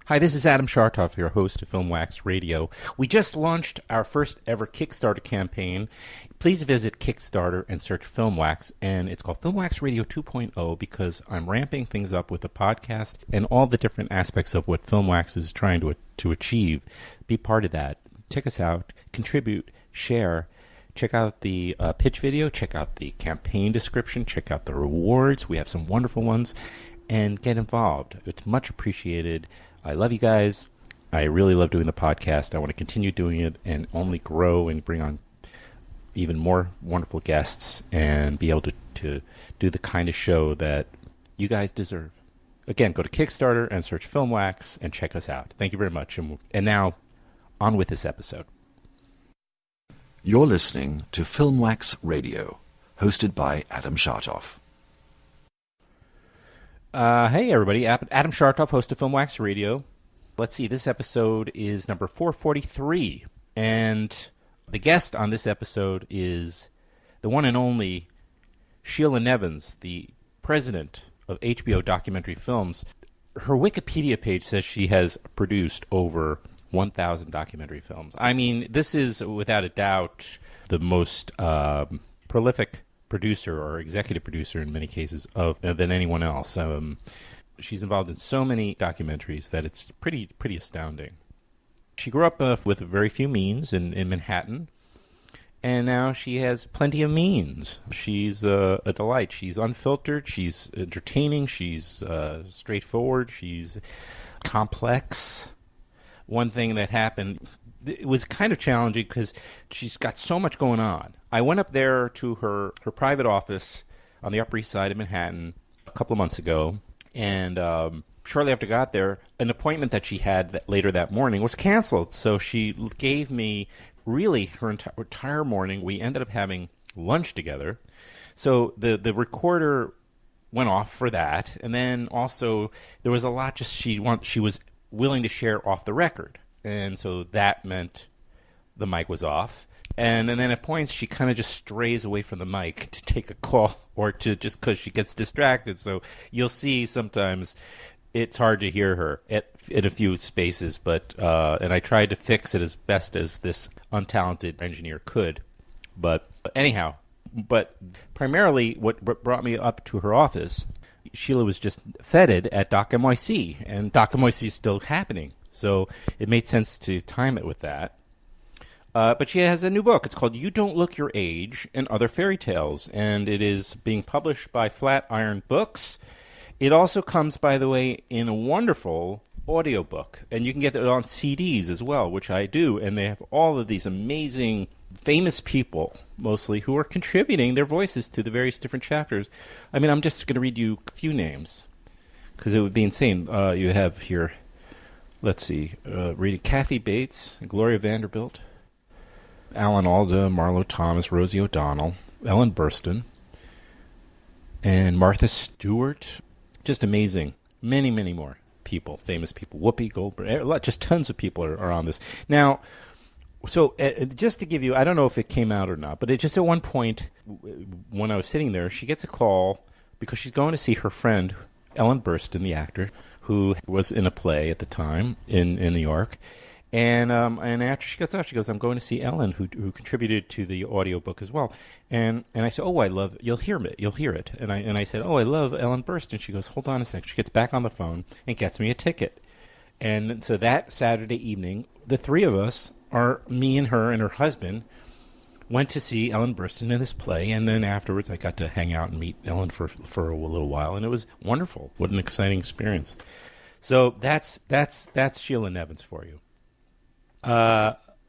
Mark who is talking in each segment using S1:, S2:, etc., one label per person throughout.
S1: Hi, this is Adam Shartoff, your host of Filmwax Radio. We just launched our first ever Kickstarter campaign. Please visit Kickstarter and search Filmwax, and it's called Filmwax Radio 2.0 because I'm ramping things up with the podcast and all the different aspects of what Filmwax is trying to achieve. Be part of that. Check us out, contribute, share. Check out the pitch video, check out the campaign description, check out the rewards. We have some wonderful ones, and get involved. It's much appreciated. I love you guys. I really love doing the podcast. I want to continue doing it and only grow and bring on even more wonderful guests and be able to do the kind of show that you guys deserve. Again, go to Kickstarter and search Filmwax and check us out. Thank you very much. And now, on with this episode.
S2: You're listening to Filmwax Radio, hosted by Adam Shartoff.
S1: Hey, everybody. Adam Shartoff, host of Filmwax Radio. Let's see. This episode is number 443. And the guest on this episode is the one and only Sheila Nevins, the president of HBO Documentary Films. Her Wikipedia page says she has produced over 1,000 documentary films. I mean, this is, without a doubt, the most prolific producer or executive producer in many cases than anyone else. She's involved in so many documentaries that it's pretty astounding. She grew up with very few means in Manhattan, and now she has plenty of means. She's a delight. She's unfiltered. She's entertaining. She's straightforward. She's complex. One thing that happened, it was kind of challenging because she's got so much going on. I went up there to her private office on the Upper East Side of Manhattan a couple of months ago, and shortly after I got there, an appointment that she had later that morning was canceled. So she gave me really her entire morning. We ended up having lunch together. So the recorder went off for that, and then also there was a lot just she was willing to share off the record, and so that meant the mic was off. And then at points, she kind of just strays away from the mic to take a call or to just because she gets distracted. So you'll see sometimes it's hard to hear her at a few spaces. But and I tried to fix it as best as this untalented engineer could. But anyhow, primarily what brought me up to her office, Sheila was just feted at Doc NYC, and Doc NYC is still happening. So it made sense to time it with that. But she has a new book. It's called You Don't Look Your Age and Other Fairy Tales, and it is being published by Flatiron Books. It also comes, by the way, in a wonderful audiobook, and you can get it on CDs as well, which I do, and they have all of these amazing, famous people, mostly, who are contributing their voices to the various different chapters. I mean, I'm just going to read you a few names, because it would be insane. You have here, let's see, reading Kathy Bates, Gloria Vanderbilt, Alan Alda, Marlo Thomas, Rosie O'Donnell, Ellen Burstyn, and Martha Stewart. Just amazing. Many, many more people, famous people. Whoopi Goldberg. Just tons of people are on this. Now, so just to give you, I don't know if it came out or not, but it just at one point when I was sitting there, she gets a call because she's going to see her friend, Ellen Burstyn, the actor, who was in a play at the time in New York. And after she gets off, she goes, I'm going to see Ellen, who contributed to the audiobook as well. And I said, you'll hear it. And I said, I love Ellen Burstyn. She goes, hold on a second. She gets back on the phone and gets me a ticket. And so that Saturday evening, the three of us, me and her husband, went to see Ellen Burstyn in this play. And then afterwards, I got to hang out and meet Ellen for a little while. And it was wonderful. What an exciting experience. So that's Sheila Nevins for you.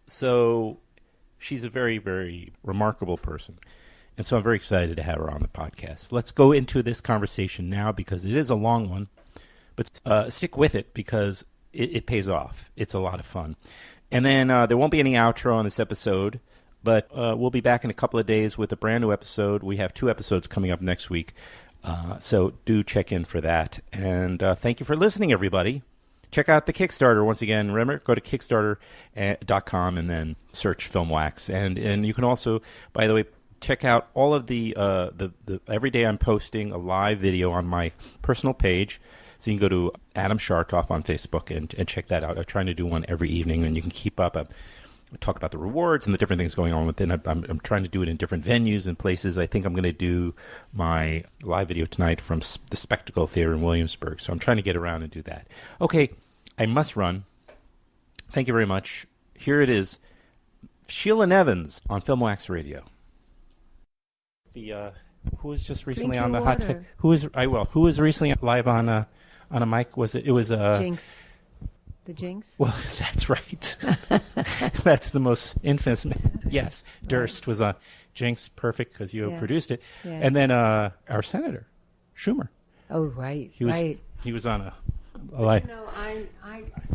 S1: So she's a very, very remarkable person. And so I'm very excited to have her on the podcast. Let's go into this conversation now because it is a long one, but stick with it because it pays off. It's a lot of fun. And then there won't be any outro on this episode, but we'll be back in a couple of days with a brand new episode. We have 2 episodes coming up next week. So do check in for that. And thank you for listening, everybody. Check out the Kickstarter once again. Remember, go to Kickstarter.com and then search Filmwax. And you can also, by the way, check out all of the every day I'm posting a live video on my personal page, So you can go to Adam Shartoff on Facebook and check that out. I'm trying to do one every evening, and you can keep up. Talk about the rewards and the different things going on within. I'm trying to do it in different venues and places. I think I'm going to do my live video tonight from the Spectacle Theater in Williamsburg. So I'm trying to get around and do that. Okay, I must run. Thank you very much. Here it is. Sheila Nevins on Filmwax Radio. Who was just recently on the hot take? Who was recently live on a mic? Was it? It was
S3: Jinx. The Jinx?
S1: Well, that's right. That's the most infamous. Yes, Durst was on Jinx. Perfect, because you produced it. Yeah. And then our senator, Schumer.
S3: Oh, right.
S1: He was on a live.
S3: I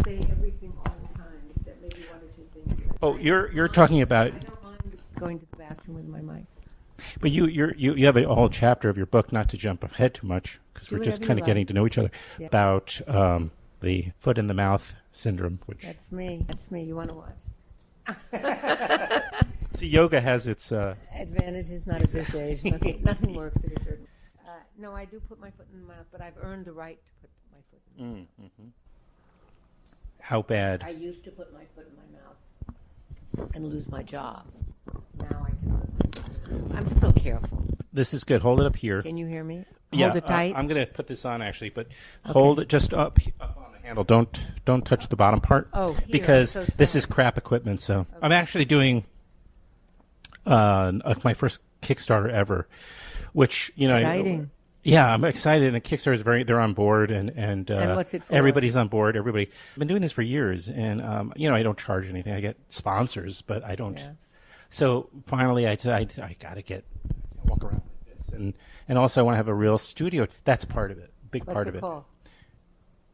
S3: say everything all the time, except maybe one or two things.
S1: Oh, you're talking about.
S3: I don't mind going to the bathroom with my mic.
S1: But you have a whole chapter of your book, not to jump ahead too much, because we're just kind of getting to know each other, about the foot in the mouth syndrome.
S3: That's me. You want to watch?
S1: See, yoga has its
S3: advantages, not at this age. Nothing works at a certain. No, I do put my foot in the mouth, but I've earned the right to put my foot in the mouth.
S1: Mm-hmm. How bad?
S3: I used to put my foot in my mouth and lose my job. Now I can. I'm still careful.
S1: This is good. Hold it up here.
S3: Can you hear me?
S1: Yeah,
S3: hold it tight.
S1: I'm going to put this on actually, but hold it just up on the handle. Don't touch the bottom part.
S3: Oh, here.
S1: Because this is crap equipment. So okay. I'm actually doing my first Kickstarter ever, which
S3: exciting.
S1: Yeah, I'm excited. And Kickstarter is they're on board, and
S3: what's it for?
S1: Everybody's on board. I've been doing this for years, and I don't charge anything. I get sponsors, but I don't. Yeah. So finally, I got to walk around like this, and also I want to have a real studio. That's part of it, big part of it.
S3: Called?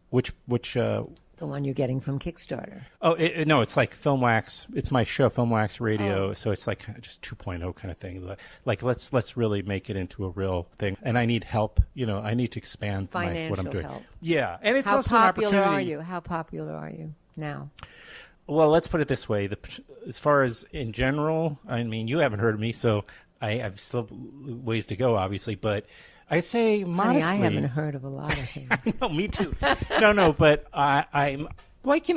S1: Which
S3: the one you're getting from Kickstarter.
S1: Oh no, it's like Filmwax. It's my show, Filmwax Radio. Oh. So it's like just 2.0 kind of thing. Like let's really make it into a real thing. And I need help. I need to expand what I'm doing.
S3: Help.
S1: Yeah, and it's also an opportunity.
S3: How popular are you now?
S1: Well, let's put it this way. As far as in general, I mean, you haven't heard of me, so I've still ways to go, obviously. But I'd say modestly.
S3: Honey, I haven't heard of a lot of things.
S1: I know, me too. No, but I'm like,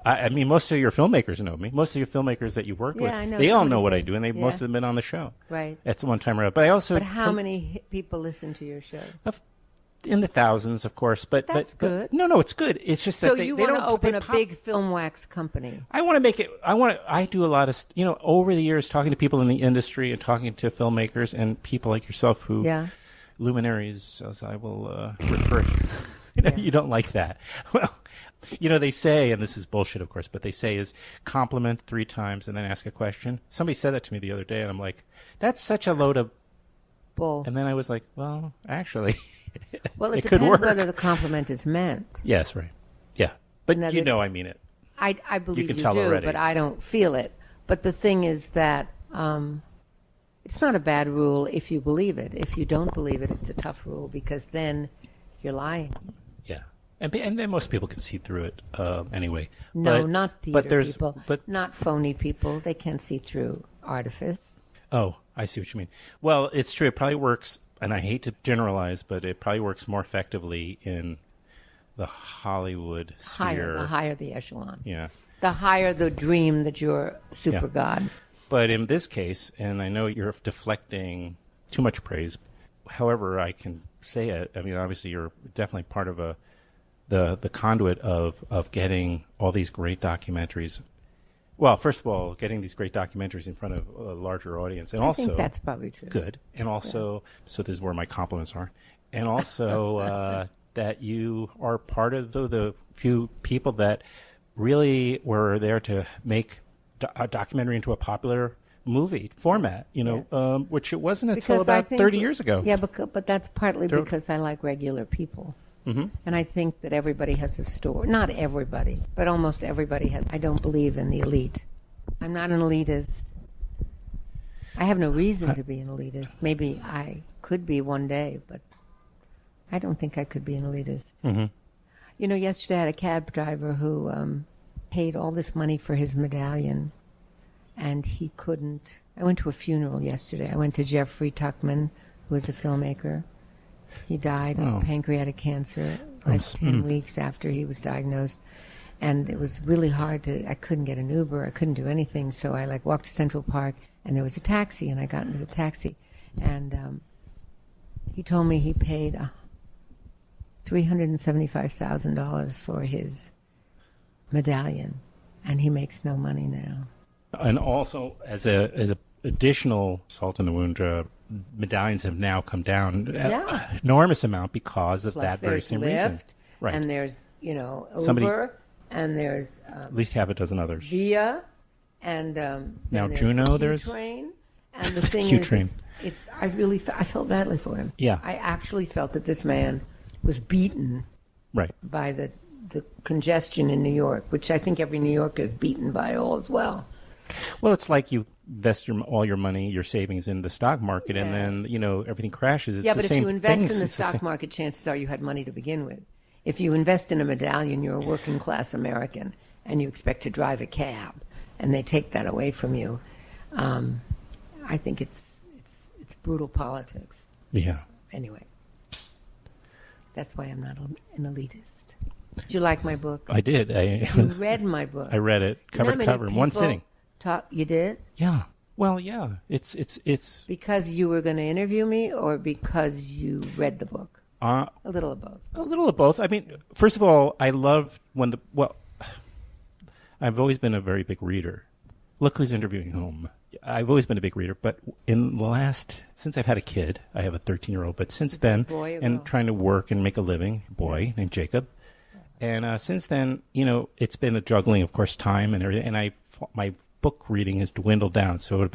S1: I mean, most of your filmmakers know me. Most of your filmmakers that you work with,
S3: I know.
S1: they all know what I do, and most of them been on the show.
S3: Right.
S1: That's one time around. But
S3: how many people listen to your show?
S1: In the thousands, of course. But
S3: that's good.
S1: No, it's good. It's just that
S3: you want to open a big Filmwax company.
S1: I want to make it. I do a lot of over the years talking to people in the industry and talking to filmmakers and people like yourself who luminaries, as I will refer. You don't like that. Well, they say, and this is bullshit, of course, but they say is compliment 3 times and then ask a question. Somebody said that to me the other day, and I'm like, that's such a load of
S3: bull.
S1: And then I was like, well, actually.
S3: Well, it
S1: could
S3: depends
S1: work.
S3: whether the compliment is meant.
S1: Yes, right. Yeah. But I mean it.
S3: I believe
S1: you can tell
S3: do,
S1: already.
S3: But I don't feel it. But the thing is that it's not a bad rule if you believe it. If you don't believe it, it's a tough rule because then you're lying.
S1: Yeah. And then most people can see through it anyway.
S3: No, not theater people. Not phony people. They can't see through artifice.
S1: Oh, I see what you mean. Well, it's true. It probably works, and I hate to generalize, but it probably works more effectively in the Hollywood sphere.
S3: The higher the echelon.
S1: Yeah.
S3: The higher the dream that you're super god.
S1: But in this case, and I know you're deflecting too much praise, however I can say it, I mean, obviously you're definitely part of the conduit of getting all these great documentaries. Well, first of all, getting these great documentaries in front of a larger audience, and also
S3: I think that's probably true.
S1: Good, and also, so this is where my compliments are, and also that you are part of the few people that really were there to make a documentary into a popular movie format. Which it wasn't until about 30 years ago.
S3: Yeah, but that's partly because I like regular people. Mm-hmm. And I think that everybody has a story. Not everybody, but almost everybody has. I don't believe in the elite. I'm not an elitist. I have no reason to be an elitist. Maybe I could be one day, but I don't think I could be an elitist. Mm-hmm. Yesterday I had a cab driver who paid all this money for his medallion, and he couldn't. I went to a funeral yesterday. I went to Jeffrey Tuchman, who was a filmmaker. He died of pancreatic cancer like 10 weeks after he was diagnosed. And it was really hard I couldn't get an Uber. I couldn't do anything. So I walked to Central Park, and there was a taxi, and I got into the taxi. And he told me he paid $375,000 for his medallion, and he makes no money now.
S1: And also, as a additional salt in the wound, medallions have now come down an enormous amount because of that very same reason. Right.
S3: And there's, Uber, and there's
S1: at least half a dozen others.
S3: Via, and
S1: now Juno.
S3: There's Q-Train, and the thing
S1: Q-Train.
S3: I felt badly for him.
S1: Yeah,
S3: I actually felt that this man was beaten,
S1: right,
S3: by the congestion in New York, which I think every New Yorker is beaten by all as well.
S1: Well, it's like you invest all your money, your savings in the stock market, and then everything crashes. It's
S3: but if you invest in the stock market, chances are you had money to begin with. If you invest in a medallion, you're a working class American, and you expect to drive a cab, and they take that away from you. I think it's brutal politics.
S1: Yeah.
S3: Anyway, that's why I'm not an elitist. Did you like my book?
S1: I did.
S3: You read my book.
S1: I read it cover to cover in one sitting.
S3: You did?
S1: Yeah. Well, yeah. It's
S3: because you were going to interview me, or because you read the book? A little of both.
S1: A little of both. I mean, first of all, I love I've always been a very big reader. Look who's interviewing whom. I've always been a big reader, but since I've had a kid, I have a 13-year-old, but since then, and trying to work and make a living, named Jacob. And since then, it's been a juggling, of course, time and everything. And my book reading has dwindled down. So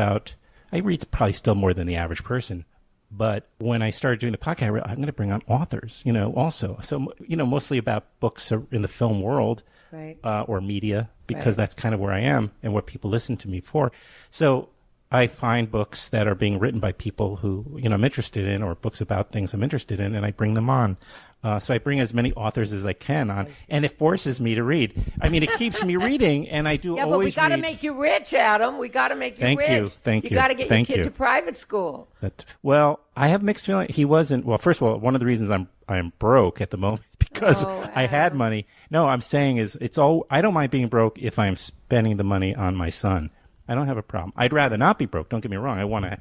S1: I read probably still more than the average person. But when I started doing the podcast, I'm going to bring on authors, also. So, mostly about books in the film world,
S3: right,
S1: or media, because that's kind of where I am and what people listen to me for. So I find books that are being written by people who, I'm interested in, or books about things I'm interested in, and I bring them on. So I bring as many authors as I can on, and it forces me to read. I mean, it keeps me reading, and I do always read.
S3: Yeah, but we got to make you rich, Adam. We got to make you rich.
S1: Thank you.
S3: You got to get your kid to private school.
S1: Well, I have mixed feelings. He wasn't. Well, first of all, one of the reasons I'm broke at the moment because I had money. No, I'm saying I don't mind being broke if I'm spending the money on my son. I don't have a problem. I'd rather not be broke. Don't get me wrong. I want to,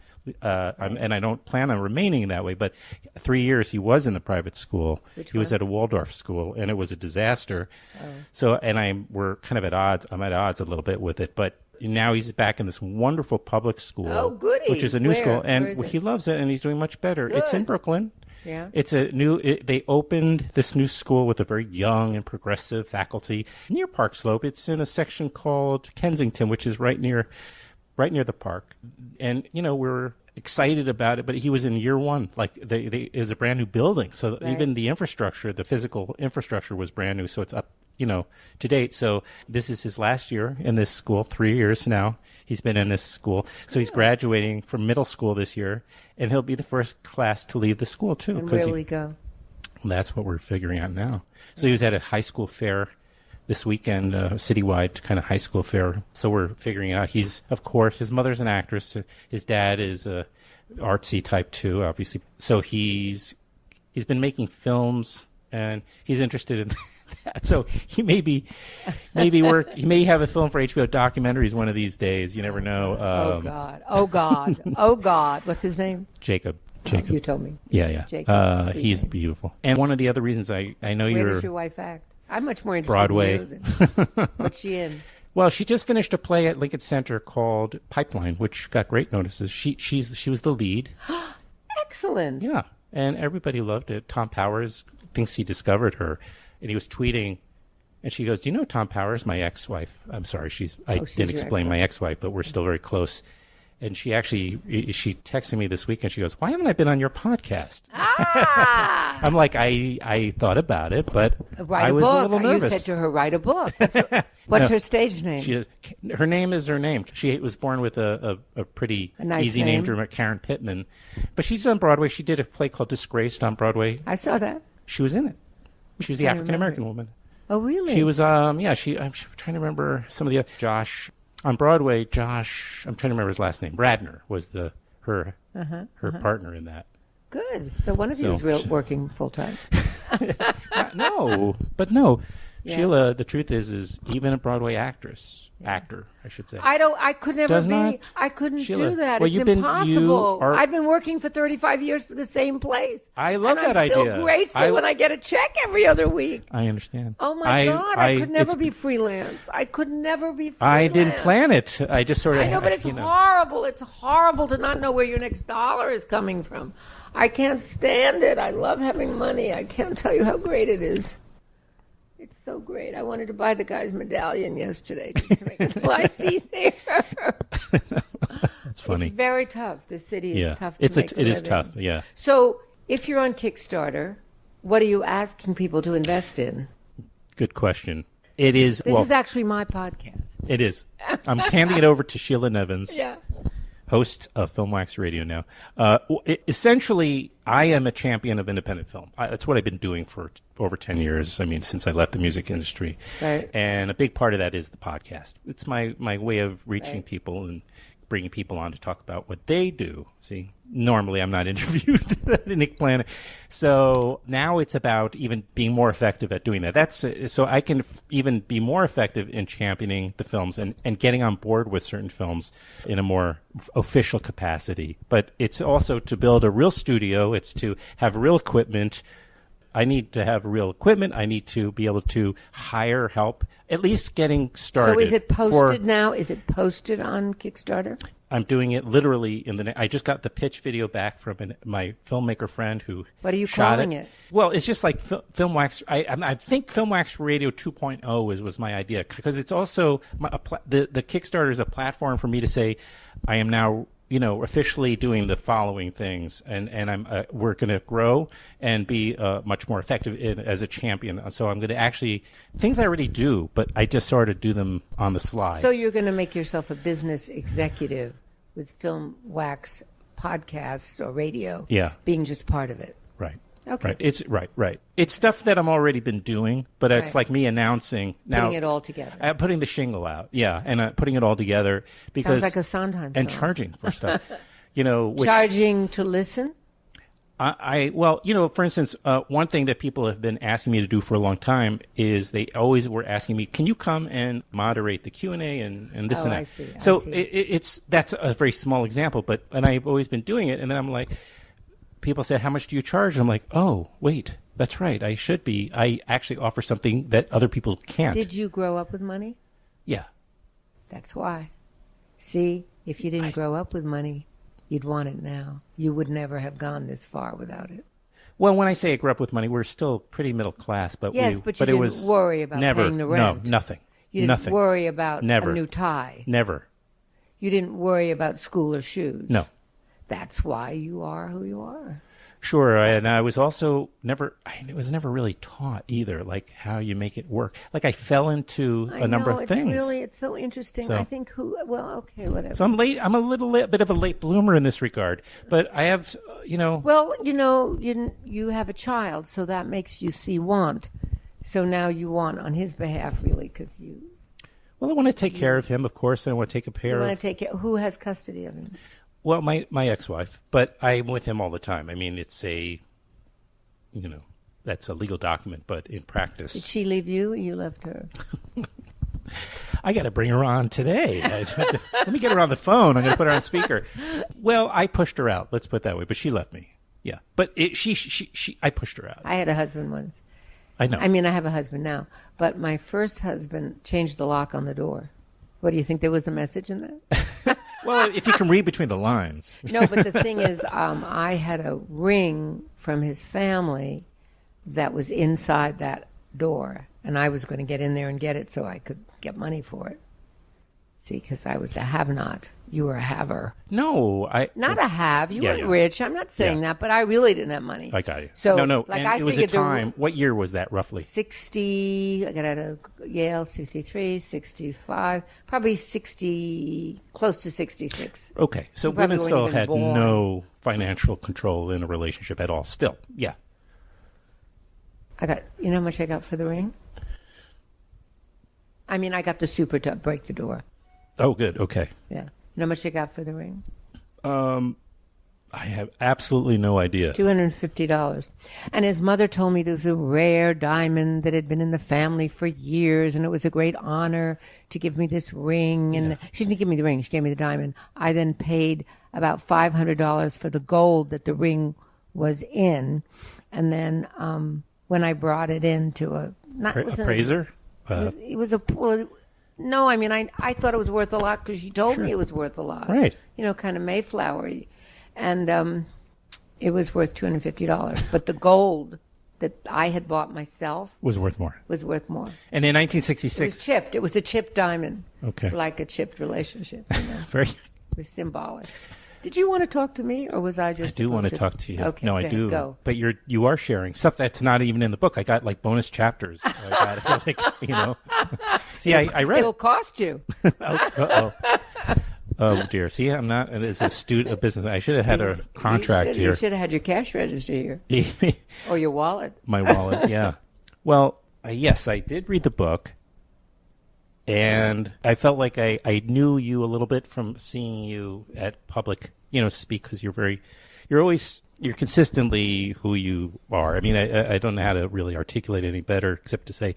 S1: and I don't plan on remaining that way. But 3 years he was in the private school. He was at a Waldorf school, and it was a disaster. Oh. So, we're kind of at odds. I'm at odds a little bit with it, but now he's back in this wonderful public school.
S3: Oh, goody!
S1: Which is a new school, and he loves it, and he's doing much better.
S3: Good.
S1: It's in Brooklyn.
S3: Yeah.
S1: It's they opened this new school with a very young and progressive faculty near Park Slope. It's in a section called Kensington, which is right near the park. And, we're excited about it, but he was in year one. Like it was a brand new building. So even the infrastructure, the physical infrastructure was brand new. So it's up, to date. So this is his last year in this school, 3 years now. He's been in this school. So he's graduating from middle school this year, and he'll be the first class to leave the school, too.
S3: And where will he go?
S1: That's what we're figuring out now. So he was at a high school fair this weekend, citywide kind of high school fair. So we're figuring out. He's, of course, his mother's an actress. His dad is artsy type, too, obviously. So he's been making films, and he's interested in that. So he may have a film for HBO documentaries one of these days. You never know.
S3: Oh God! What's his name?
S1: Jacob.
S3: You told me.
S1: Yeah.
S3: Jacob.
S1: He's beautiful. And one of the other reasons I know
S3: Where
S1: you're
S3: does your wife act? I'm much more interested
S1: Broadway.
S3: in you than what's she in?
S1: Well, she just finished a play at Lincoln Center called Pipeline, which got great notices. She was the lead.
S3: Excellent.
S1: Yeah, and everybody loved it. Tom Powers thinks he discovered her. And he was tweeting, and she goes, "Do you know Tom Powers, my ex-wife?" I'm sorry, I didn't explain my ex-wife, but we're still very close. And she texted me this week, and she goes, "Why haven't I been on your podcast?" I'm like, I thought about it, but I was a little nervous.
S3: You said to her, "Write a book." What's her stage name?
S1: Her name is her name. She was born with a pretty
S3: nice
S1: easy name to her, Karen Pittman. But she's on Broadway. She did a play called Disgraced on Broadway.
S3: I saw that.
S1: She was in it. She was the African-American woman.
S3: Oh, really?
S1: She was, I'm trying to remember some of the, Josh, on Broadway, I'm trying to remember his last name. Radner was her partner in that.
S3: Good. So one of you is working full-time.
S1: No, but no.
S3: Yeah.
S1: Sheila, the truth is even a Broadway actor, I should say.
S3: I could never
S1: Does
S3: be.
S1: not.
S3: I couldn't
S1: Sheila.
S3: do that.
S1: Well,
S3: It's impossible.
S1: you are-
S3: I've been working for 35 years for the same place.
S1: I love
S3: and
S1: that
S3: I'm still
S1: idea.
S3: grateful when I get a check every other week.
S1: I understand.
S3: Oh my God! I could never
S1: it's-
S3: be freelance. I could never be freelance.
S1: I didn't plan it. I just sort of.
S3: I know, but it's horrible. It's horrible to not know where your next dollar is coming from. I can't stand it. I love having money. I can't tell you how great it is. It's so great. I wanted to buy the guy's medallion yesterday just to make his life easier.
S1: That's funny.
S3: It's very tough. The city is tough to make a
S1: It is
S3: living.
S1: tough, yeah.
S3: So if you're on Kickstarter, what are you asking people to invest in?
S1: Good question. It is.
S3: This is actually my podcast.
S1: It is. I'm handing it over to Sheila Nevins.
S3: Yeah.
S1: Host of Filmwax Radio now. Essentially, I am a champion of independent film. That's what I've been doing for over 10 years. I mean, since I left the music industry.
S3: Right.
S1: And a big part of that is the podcast. It's my way of reaching
S3: Right.
S1: people and bringing people on to talk about what they do. See, normally I'm not interviewed in Nick Planet. So now it's about even being more effective at doing that. That's so I can even be more effective in championing the films and getting on board with certain films in a more official capacity. But it's also to build a real studio. It's to have real equipment. I need to have real equipment. I need to be able to hire help, at least getting started.
S3: So is it posted now? Is it posted on Kickstarter?
S1: I'm doing it literally I just got the pitch video back from my filmmaker friend who
S3: What are you
S1: shot
S3: calling it?
S1: Well, it's just like Filmwax. I think Filmwax Radio 2.0 was my idea because it's also the Kickstarter is a platform for me to say I am now officially doing the following things, and we're going to grow and be much more effective as a champion. So I'm going to actually things I already do, but I just sort of do them on the slide.
S3: So you're going to make yourself a business executive with Filmwax podcasts or radio, being just part of it.
S1: Right.
S3: Okay.
S1: Right. It's right. It's stuff that I'm already been doing, but it's like me announcing now.
S3: Putting it all together.
S1: Putting the shingle out, and putting it all together because
S3: Sounds like a Sondheim
S1: and
S3: song.
S1: charging for stuff. Which,
S3: charging to listen.
S1: For instance, one thing that people have been asking me to do for a long time is they always were asking me, "Can you come and moderate the Q&A and this and that?"
S3: I see.
S1: So that's a very small example, and I've always been doing it, and then I'm like. People say, how much do you charge? I'm like, oh, wait, that's right. I should be. I actually offer something that other people can't.
S3: Did you grow up with money?
S1: Yeah.
S3: That's why. See, if you didn't grow up with money, you'd want it now. You would never have gone this far without it.
S1: Well, when I say I grew up with money, we're still pretty middle class. But
S3: yes, but you didn't worry about paying the rent.
S1: No, nothing.
S3: You didn't worry about
S1: Never.
S3: a new tie.
S1: Never.
S3: You didn't worry about school or shoes.
S1: No.
S3: That's why you are who you are.
S1: Sure, and I was also it was never really taught either, like how you make it work. Like I fell into a number of things.
S3: It's so interesting.
S1: So,
S3: I think whatever.
S1: So I'm late. I'm a bit of a late bloomer in this regard, but I have,
S3: Well, you have a child, so that makes you see want. So now you want on his behalf, really, because you.
S1: Well, I want to take care of him, of course, and I want to take care of.
S3: You want to take care. Who has custody of him?
S1: Well, my ex-wife, but I'm with him all the time. I mean, it's that's a legal document, but in practice.
S3: Did she leave you? You left her.
S1: I got to bring her on today. Let me get her on the phone. I'm going to put her on speaker. Well, I pushed her out. Let's put it that way. But she left me. Yeah, but I pushed her out.
S3: I had a husband once.
S1: I know.
S3: I mean, I have a husband now, but my first husband changed the lock on the door. What do you think? There was a message in that?
S1: Well, if you can read between the lines.
S3: No, but the thing is, I had a ring from his family that was inside that door, and I was going to get in there and get it so I could get money for it. See, because I was a have-not. You were a haver.
S1: No,
S3: Not a have. You weren't rich. I'm not saying that, but I really didn't have money.
S1: I got you.
S3: So,
S1: no.
S3: Like,
S1: and it was a time. What year was that, roughly?
S3: 60. I got out of Yale, 63, 65, probably 60, close to 66.
S1: Okay, so women still had no financial control in a relationship at all. Still, yeah.
S3: You know how much I got for the ring? I mean, I got the super to break the door.
S1: Oh, good. Okay.
S3: Yeah. You know how much I got for the ring?
S1: I have absolutely no idea.
S3: $250. And his mother told me there was a rare diamond that had been in the family for years, and it was a great honor to give me this ring. And she didn't give me the ring, she gave me the diamond. I then paid about $500 for the gold that the ring was in. And then when I brought it into
S1: appraiser?
S3: It was a... Well, no, I mean, I thought it was worth a lot because she told me it was worth a lot.
S1: Right.
S3: You know, kind of Mayflower-y. And it was worth $250. But the gold that I had bought myself
S1: was worth more.
S3: And
S1: in 1966...
S3: It was chipped. It was a chipped diamond.
S1: Okay.
S3: Like a chipped relationship. You know?
S1: Very...
S3: It was symbolic. Did you want to talk to me, or was I just...
S1: I do want to talk to you.
S3: Okay,
S1: no, I do.
S3: Go.
S1: But you are sharing stuff that's not even in the book. I got like bonus chapters. I feel like, you know. See, I read.
S3: It'll cost you.
S1: Oh dear. See, I'm not as astute a business. I should have had a contract here.
S3: You should have had your cash register here, or your wallet.
S1: My wallet, yeah. Well, yes, I did read the book, and I felt like I knew you a little bit from seeing you at public, speak, because you're consistently who you are. I mean, I don't know how to really articulate any better except to say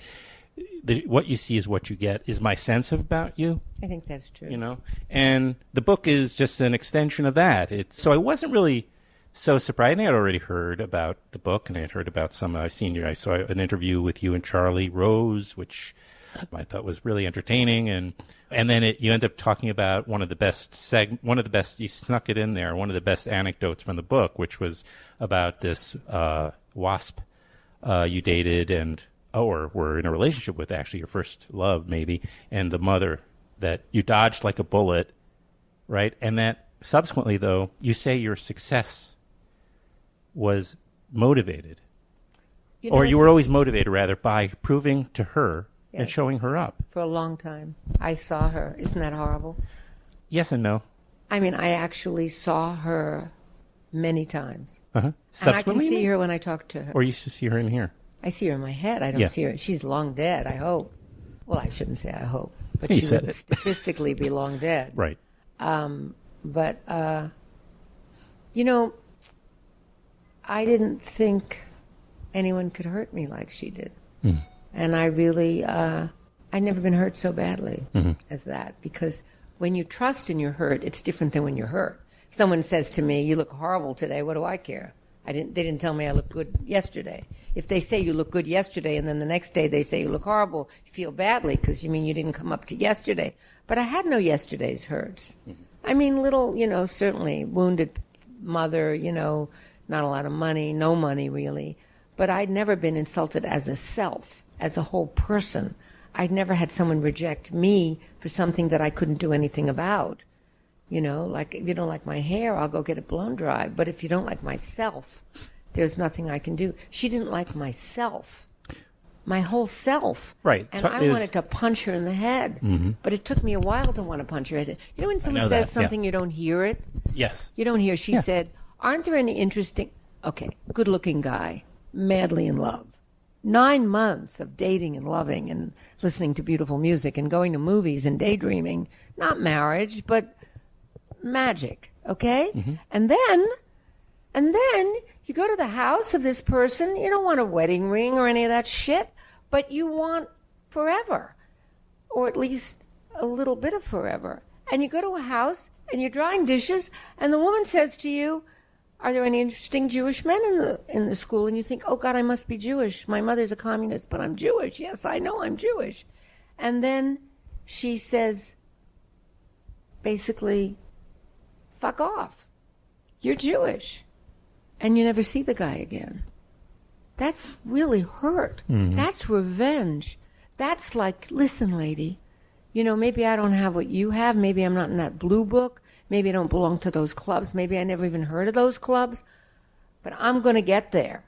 S1: what you see is what you get is my sense about you.
S3: I think that's true.
S1: And the book is just an extension of that. So I wasn't really so surprised. I had already heard about the book, and I had heard about I saw an interview with you and Charlie Rose, which I thought was really entertaining, and then you end up talking about one of the best you snuck it in there, one of the best anecdotes from the book, which was about this wasp you dated or were in a relationship with, actually your first love maybe, and the mother that you dodged like a bullet, right? And that subsequently, though, you say your success was motivated, or you were always motivated rather by proving to her. Yes. And showing her up.
S3: For a long time. I saw her. Isn't that horrible?
S1: Yes and no.
S3: I mean, I actually saw her many times.
S1: Uh-huh.
S3: And I can see her when I talk to her.
S1: Or you used to see her in here?
S3: I see her in my head. I don't see her. She's long dead, I hope. Well, I shouldn't say I hope. But she would statistically be long dead.
S1: Right.
S3: But I didn't think anyone could hurt me like she did. Mm. And I really, I'd never been hurt so badly as that. Because when you trust and you're hurt, it's different than when you're hurt. Someone says to me, "You look horrible today." What do I care? They didn't tell me I looked good yesterday. If they say you look good yesterday and then the next day they say you look horrible, you feel badly because you mean you didn't come up to yesterday. But I had no yesterday's hurts. Mm-hmm. I mean, little, certainly wounded mother, not a lot of money, no money really. But I'd never been insulted as a self. As a whole person. I'd never had someone reject me for something that I couldn't do anything about. Like if you don't like my hair, I'll go get it blown dry. But if you don't like myself, there's nothing I can do. She didn't like myself. My whole self.
S1: Right.
S3: And I wanted to punch her in the head. Mm-hmm. But it took me a while to want to punch her in the head. When someone says something, you don't hear it?
S1: Yes.
S3: You don't hear. She said, aren't there any interesting... Okay, good-looking guy, madly in love. 9 months of dating and loving and listening to beautiful music and going to movies and daydreaming. Not marriage, but magic, okay? Mm-hmm. And then you go to the house of this person. You don't want a wedding ring or any of that shit, but you want forever, or at least a little bit of forever. And you go to a house and you're drying dishes, and the woman says to you, "Are there any interesting Jewish men in the school?" And you think, "Oh, God, I must be Jewish. My mother's a communist, but I'm Jewish. Yes, I know I'm Jewish." And then she says, basically, "Fuck off. You're Jewish." And you never see the guy again. That's really hurt. Mm-hmm. That's revenge. That's like, listen, lady, maybe I don't have what you have. Maybe I'm not in that blue book. Maybe I don't belong to those clubs. Maybe I never even heard of those clubs. But I'm going to get there.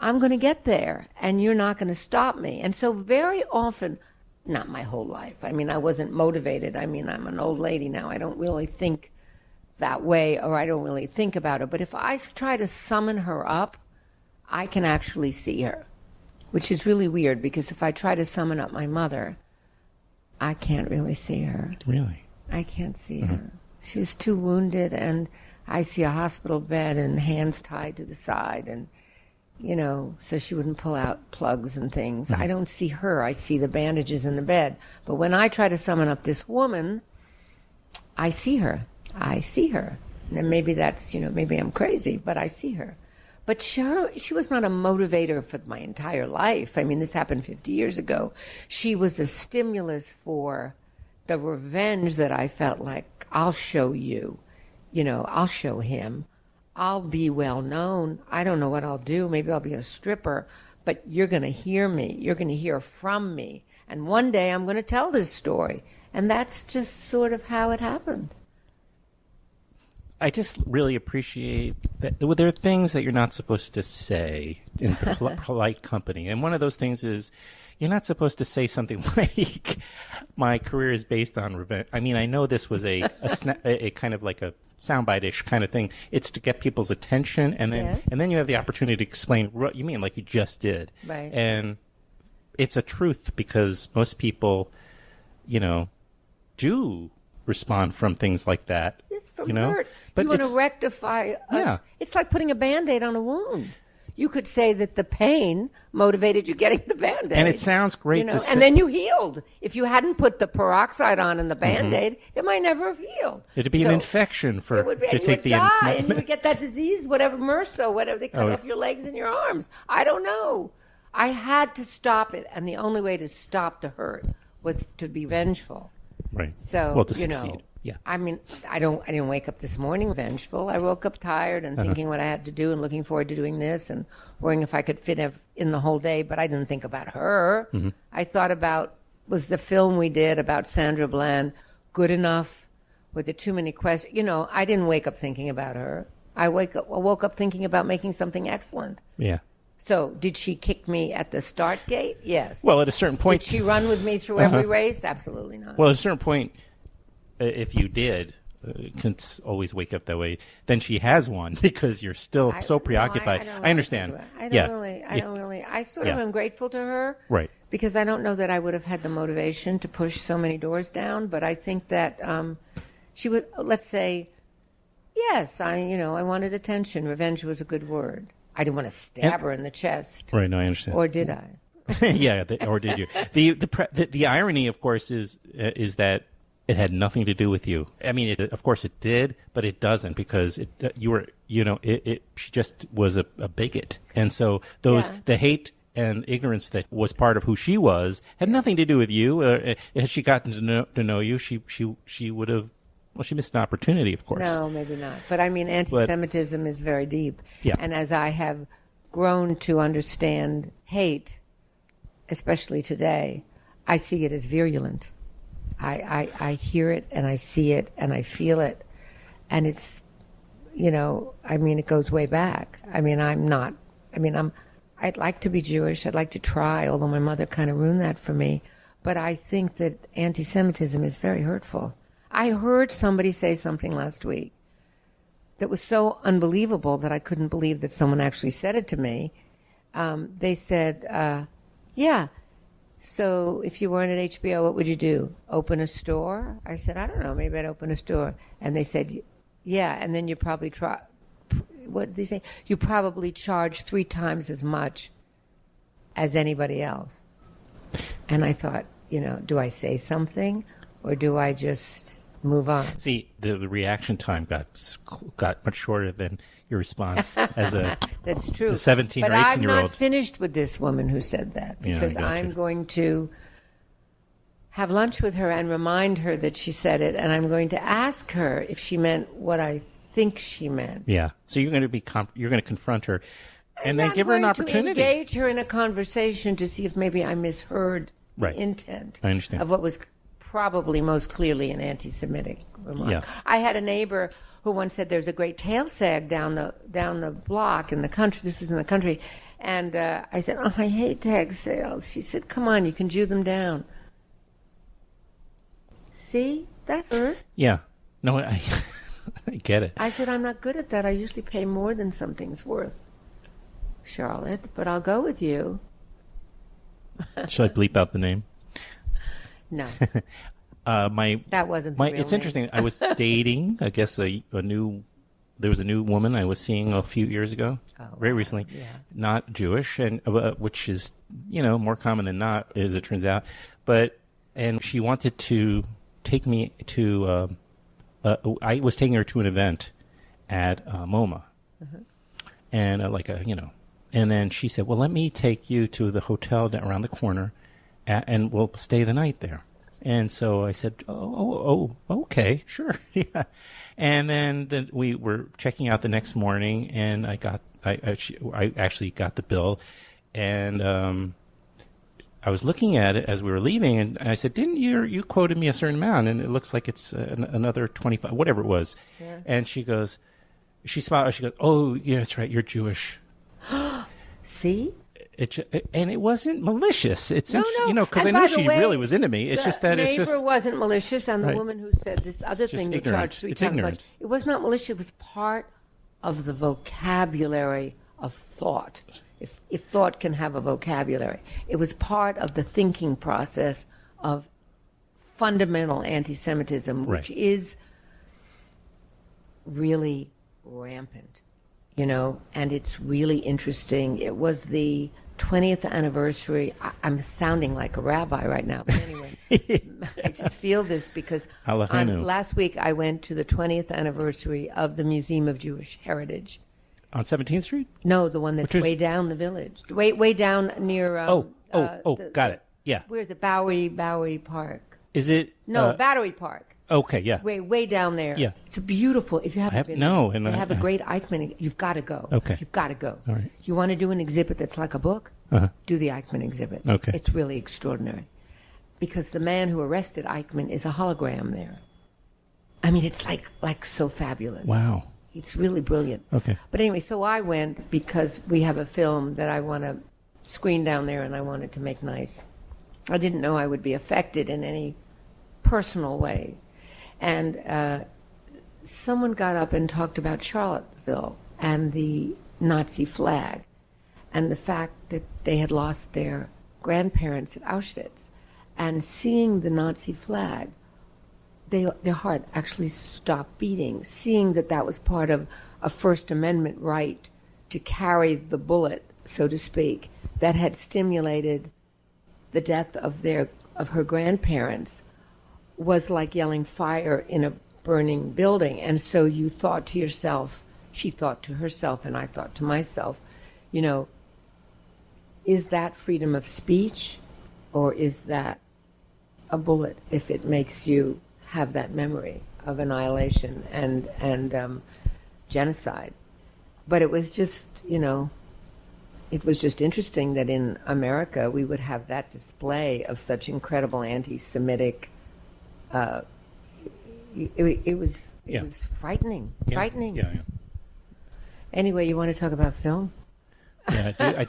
S3: I'm going to get there, and you're not going to stop me. And so very often, not my whole life. I mean, I wasn't motivated. I mean, I'm an old lady now. I don't really think that way, or I don't really think about it. But if I try to summon her up, I can actually see her, which is really weird, because if I try to summon up my mother, I can't really see her.
S1: Really?
S3: I can't see her. She was too wounded, and I see a hospital bed and hands tied to the side and, so she wouldn't pull out plugs and things. I don't see her. I see the bandages in the bed. But when I try to summon up this woman, I see her. And maybe that's, maybe I'm crazy, but I see her. But she was not a motivator for my entire life. I mean, this happened 50 years ago. She was a stimulus for the revenge that I felt like, I'll show you. I'll show him. I'll be well known. I don't know what I'll do. Maybe I'll be a stripper, but you're going to hear me. You're going to hear from me. And one day I'm going to tell this story. And that's just sort of how it happened.
S1: I just really appreciate that there are things that you're not supposed to say in polite company. And one of those things is you're not supposed to say something like, my career is based on revenge. I mean, I know this was a kind of like a soundbite-ish kind of thing. It's to get people's attention, and then you have the opportunity to explain what you mean, like you just did.
S3: Right.
S1: And it's a truth because most people, do respond from things like that.
S3: It's from hurt. But you want to rectify us.
S1: Yeah.
S3: It's like putting a Band-Aid on a wound. You could say that the pain motivated you getting the Band-Aid.
S1: And it sounds great to say.
S3: And then you healed. If you hadn't put the peroxide on and the Band-Aid, it might never have healed.
S1: It'd be an infection to take the
S3: die, and you would get that disease, whatever, MRSA, whatever, they cut off your legs and your arms. I don't know. I had to stop it, and the only way to stop the hurt was to be vengeful.
S1: Right.
S3: So,
S1: to succeed. Yeah.
S3: I mean, I didn't wake up this morning vengeful. I woke up tired and thinking what I had to do and looking forward to doing this and worrying if I could fit in the whole day, but I didn't think about her. Mm-hmm. I thought about, was the film we did about Sandra Bland good enough? Were there too many questions? I didn't wake up thinking about her. I woke up thinking about making something excellent.
S1: Yeah.
S3: So, did she kick me at the start gate? Yes.
S1: Well, at a certain point...
S3: Did she run with me through every race? Absolutely not.
S1: Well, at a certain point, if you did, can always wake up that way, then she has won because you're still so preoccupied. I understand.
S3: I sort of am grateful to her.
S1: Right.
S3: Because I don't know that I would have had the motivation to push so many doors down, but I think that she would, let's say, yes, I wanted attention. Revenge was a good word. I didn't want to stab her in the chest.
S1: Right, no, I understand.
S3: Or did I?
S1: Yeah, or did you? The irony, of course, is that it had nothing to do with you. I mean, of course it did, but it doesn't because she just was a bigot. And so the hate and ignorance that was part of who she was had nothing to do with you. Had she gotten to know you, she would have. Well, she missed an opportunity, of course.
S3: No, maybe not. But I mean, anti-Semitism is very deep.
S1: Yeah.
S3: And as I have grown to understand hate, especially today, I see it as virulent. I hear it and I see it and I feel it. And it's, it goes way back. I'd like to be Jewish. I'd like to try, although my mother kind of ruined that for me. But I think that anti-Semitism is very hurtful. I heard somebody say something last week that was so unbelievable that I couldn't believe that someone actually said it to me. They said, so if you weren't at HBO, what would you do? Open a store? I said, I don't know, maybe I'd open a store. And they said, yeah, and then you probably what did they say? You probably charge 3 times as much as anybody else. And I thought, do I say something or do I just move on?
S1: See, the reaction time got much shorter than your response as a
S3: That's true.
S1: 17
S3: but
S1: or 18-year-old.
S3: I'm not finished with this woman who said that because I'm going to have lunch with her and remind her that she said it, and I'm going to ask her if she meant what I think she meant.
S1: Yeah. So you're going to confront her and then give her an opportunity.
S3: To engage her in a conversation to see if maybe I misheard the intent
S1: I understand.
S3: of what was probably most clearly an anti-Semitic remark. Yeah. I had a neighbor who once said there's a great tail sag down the block in the country. This was in the country. And I said, I hate tag sales. She said, come on, you can Jew them down. See? That hurt.
S1: Yeah. No, I get it.
S3: I said, I'm not good at that. I usually pay more than something's worth, Charlotte, but I'll go with you.
S1: Should I bleep out the name?
S3: No.
S1: That
S3: wasn't the real
S1: It's
S3: name.
S1: interesting. I was dating, I guess, a new there was a new woman I was seeing a few years ago, very recently, not Jewish, and which is, more common than not, as it turns out. And she wanted to take me to, I was taking her to an event at MoMA. And and then she said, well, let me take you to the hotel around the corner and we'll stay the night there. And so I said, oh, okay, sure. Yeah. And then we were checking out the next morning, and I actually got the bill, and I was looking at it as we were leaving, and I said, didn't you quoted me a certain amount, and it looks like it's another 25, whatever it was. Yeah. And she smiled, she goes, oh, yeah, that's right, you're Jewish.
S3: See?
S1: And it wasn't malicious. It's
S3: no,
S1: because I know she really was into me. It's just that it's just...
S3: The neighbor wasn't malicious, and the woman who said this other thing that charged 3 times much, it was not malicious. It was part of the vocabulary of thought. If thought can have a vocabulary, it was part of the thinking process of fundamental anti-Semitism, which is really rampant, and it's really interesting. It was the 20th anniversary. I'm sounding like a rabbi right now, but anyway, I just feel this because last week I went to the 20th anniversary of the Museum of Jewish Heritage.
S1: On 17th Street?
S3: No, the one that's way down the village. Way down near...
S1: got it. Yeah.
S3: Where's it? Bowery Park.
S1: Is it...
S3: No, Battery Park.
S1: Okay, yeah.
S3: Way down there.
S1: Yeah.
S3: It's beautiful. If you haven't been
S1: there,
S3: they have a great Eichmann. You've got to go.
S1: Okay.
S3: You've got to go.
S1: All right.
S3: You want to do an exhibit that's like a book? Do the Eichmann exhibit.
S1: Okay.
S3: It's really extraordinary. Because the man who arrested Eichmann is a hologram there. I mean, it's like so fabulous.
S1: Wow.
S3: It's really brilliant.
S1: Okay.
S3: But anyway, so I went because we have a film that I want to screen down there, and I wanted to make nice. I didn't know I would be affected in any personal way. And someone got up and talked about Charlottesville and the Nazi flag and the fact that they had lost their grandparents at Auschwitz. And seeing the Nazi flag, their heart actually stopped beating, seeing that was part of a First Amendment right to carry the bullet, so to speak, that had stimulated the death of her grandparents, was like yelling fire in a burning building. And so you thought to yourself, she thought to herself, and I thought to myself, is that freedom of speech, or is that a bullet if it makes you have that memory of annihilation and genocide? But it was just, it was just interesting that in America we would have that display of such incredible anti-Semitic. It was frightening.
S1: Yeah.
S3: Frightening.
S1: Yeah.
S3: Anyway, you want to talk about film?
S1: Yeah, I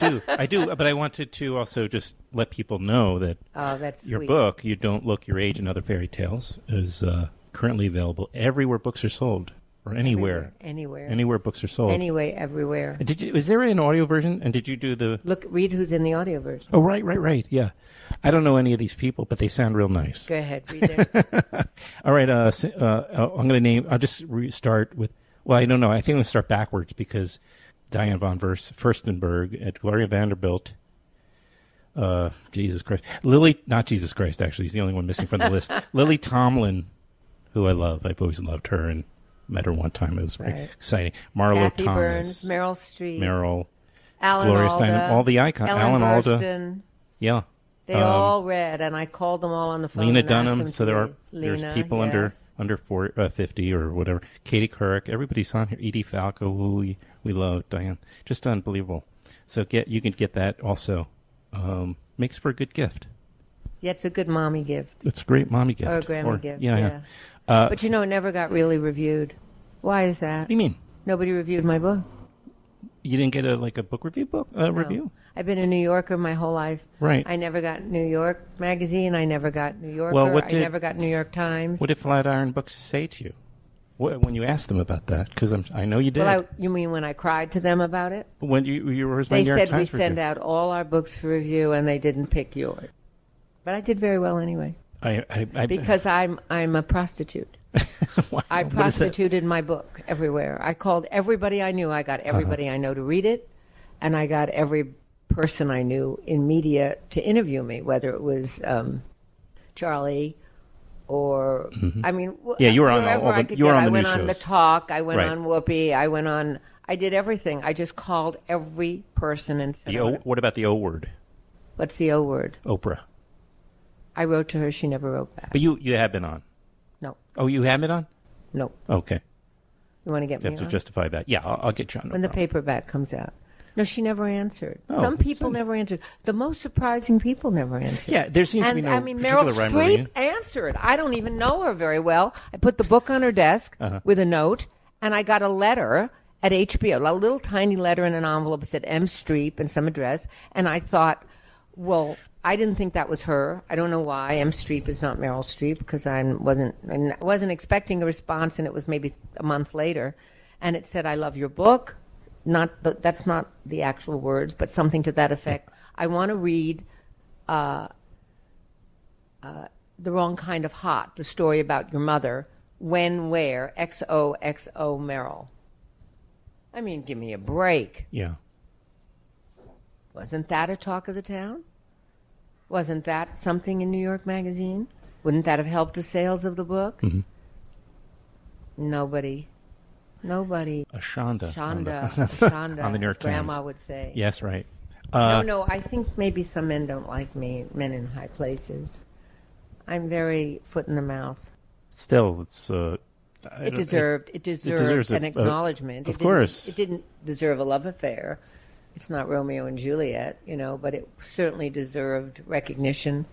S1: do. But I wanted to also just let people know that
S3: that's
S1: your
S3: sweet.
S1: book, You Don't Look Your Age and Other Fairy Tales, is currently available everywhere books are sold, or anywhere. Anywhere books are sold.
S3: Anyway, everywhere.
S1: Is there an audio version? And did you do the...
S3: Read who's in the audio version.
S1: Oh, right. Yeah. I don't know any of these people, but they sound real nice.
S3: Go ahead, read it.
S1: All right, I'm going to I'll just restart with... Well, I don't know. I think I'm going to start backwards because... Diane von Furstenberg, at Gloria Vanderbilt, Jesus Christ. Not Jesus Christ, actually. He's the only one missing from the list. Lily Tomlin, who I love. I've always loved her and met her one time. It was very exciting. Marlo
S3: Kathy
S1: Thomas.
S3: Burns, Meryl Streep.
S1: Gloria
S3: Alda,
S1: Steinem. All the icons.
S3: Ellen
S1: Alda.
S3: Burstyn.
S1: Yeah.
S3: They all read, and I called them all on the phone.
S1: Lena
S3: and
S1: Dunham.
S3: asked
S1: So
S3: them
S1: there's
S3: Lena,
S1: people
S3: yes.
S1: under 50 or whatever. Katie Couric. Everybody's on here. Edie Falco, who we love. Diane. Just unbelievable. So you can get that also. Makes for a good gift.
S3: Yeah, it's a good mommy gift.
S1: It's a great mommy gift.
S3: Or a grandma gift.
S1: Yeah.
S3: But it never got really reviewed. Why is that?
S1: What do you mean?
S3: Nobody reviewed my book.
S1: You didn't get a book review review?
S3: I've been a New Yorker my whole life.
S1: Right.
S3: I never got New York Magazine. I never got New Yorker. I never got New York Times.
S1: What did Flatiron Books say to you when you asked them about that? Because I know you did.
S3: Well, you mean when I cried to them about it?
S1: When you were my
S3: They
S1: New York
S3: said
S1: Times
S3: we send out all our books for review, and they didn't pick yours. But I did very well anyway.
S1: Because
S3: I'm a prostitute.
S1: Wow.
S3: I
S1: What is that?
S3: prostituted my book everywhere. I called everybody I knew. I got everybody I know to read it, and I got every person I knew in media to interview me, whether it was Charlie or I mean,
S1: Yeah, you were on
S3: wherever
S1: all
S3: I
S1: the
S3: could
S1: you were
S3: get.
S1: on the
S3: I went
S1: news
S3: on The
S1: shows.
S3: Talk. I went
S1: Right.
S3: on Whoopi. I did everything. I just called every person and said,
S1: What about the O word?
S3: "What's the O word?"
S1: Oprah.
S3: I wrote to her. She never wrote back.
S1: But you have been on.
S3: No,
S1: Oh, you have been on?
S3: no.
S1: Okay.
S3: You want to get
S1: You
S3: me
S1: have to
S3: on?
S1: justify that. Yeah, I'll get you on. No
S3: When the
S1: problem.
S3: paperback comes out. No, she never answered.
S1: Oh,
S3: Some people
S1: send it.
S3: never answered. The most surprising people never answered.
S1: Yeah, there seems to be
S3: And
S1: no
S3: I mean,
S1: particular
S3: Meryl
S1: rhyme or
S3: Streep
S1: reason.
S3: answered. I don't even know her very well. I put the book on her desk with a note, and I got a letter at HBO, a little tiny letter in an envelope that said M. Streep and some address. And I thought, well, I didn't think that was her. I don't know why. M. Streep is not Meryl Streep because I wasn't expecting a response, and it was maybe a month later. And it said, "I love your book." That's not the actual words, but something to that effect. I want to read The Wrong Kind of Hot, the story about your mother, when, where, XOXO Meryl. I mean, give me a break.
S1: Yeah.
S3: Wasn't that a talk of the town? Wasn't that something in New York Magazine? Wouldn't that have helped the sales of the book?
S1: Mhm.
S3: Nobody.
S1: A Shonda.
S3: Shonda,
S1: on the New York
S3: as Grandma
S1: Times.
S3: would say.
S1: Yes, right.
S3: No, I think maybe some men don't like me, men in high places. I'm very foot in the mouth.
S1: Still, it's...
S3: It deserved an acknowledgement.
S1: Of course.
S3: It didn't deserve a love affair. It's not Romeo and Juliet, but it certainly deserved recognition.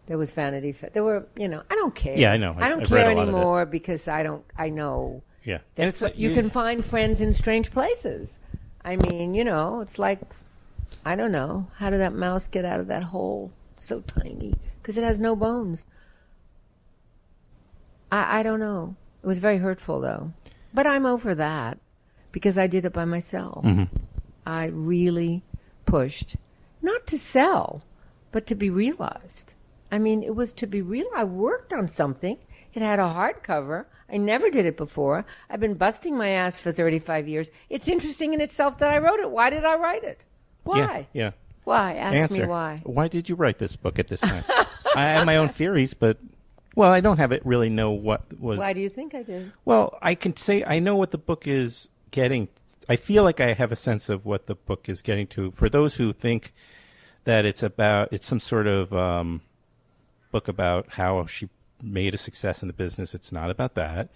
S3: There was Vanity Fair. There were, I don't care.
S1: Yeah, I know.
S3: I don't
S1: I've
S3: care
S1: read a lot of it.
S3: anymore because I know
S1: Yeah.
S3: that
S1: And it's
S3: you can find friends in strange places. I mean, it's like, I don't know. How did that mouse get out of that hole? It's so tiny. Because it has no bones. I don't know. It was very hurtful, though. But I'm over that because I did it by myself.
S1: Mm-hmm.
S3: I really pushed, not to sell, but to be realized. I mean, it was to be real. I worked on something. It had a hardcover. I never did it before. I've been busting my ass for 35 years. It's interesting in itself that I wrote it. Why did I write it? Why?
S1: Yeah.
S3: Why? Ask
S1: Answer.
S3: me why.
S1: Why did you write this book at this time? I have my own theories, but... Well, I don't have it really know what was...
S3: Why do you think I did?
S1: Well, I can say I know what the book is getting. I feel like I have a sense of what the book is getting to. For those who think that it's some sort of book about how she made a success in the business, it's not about that.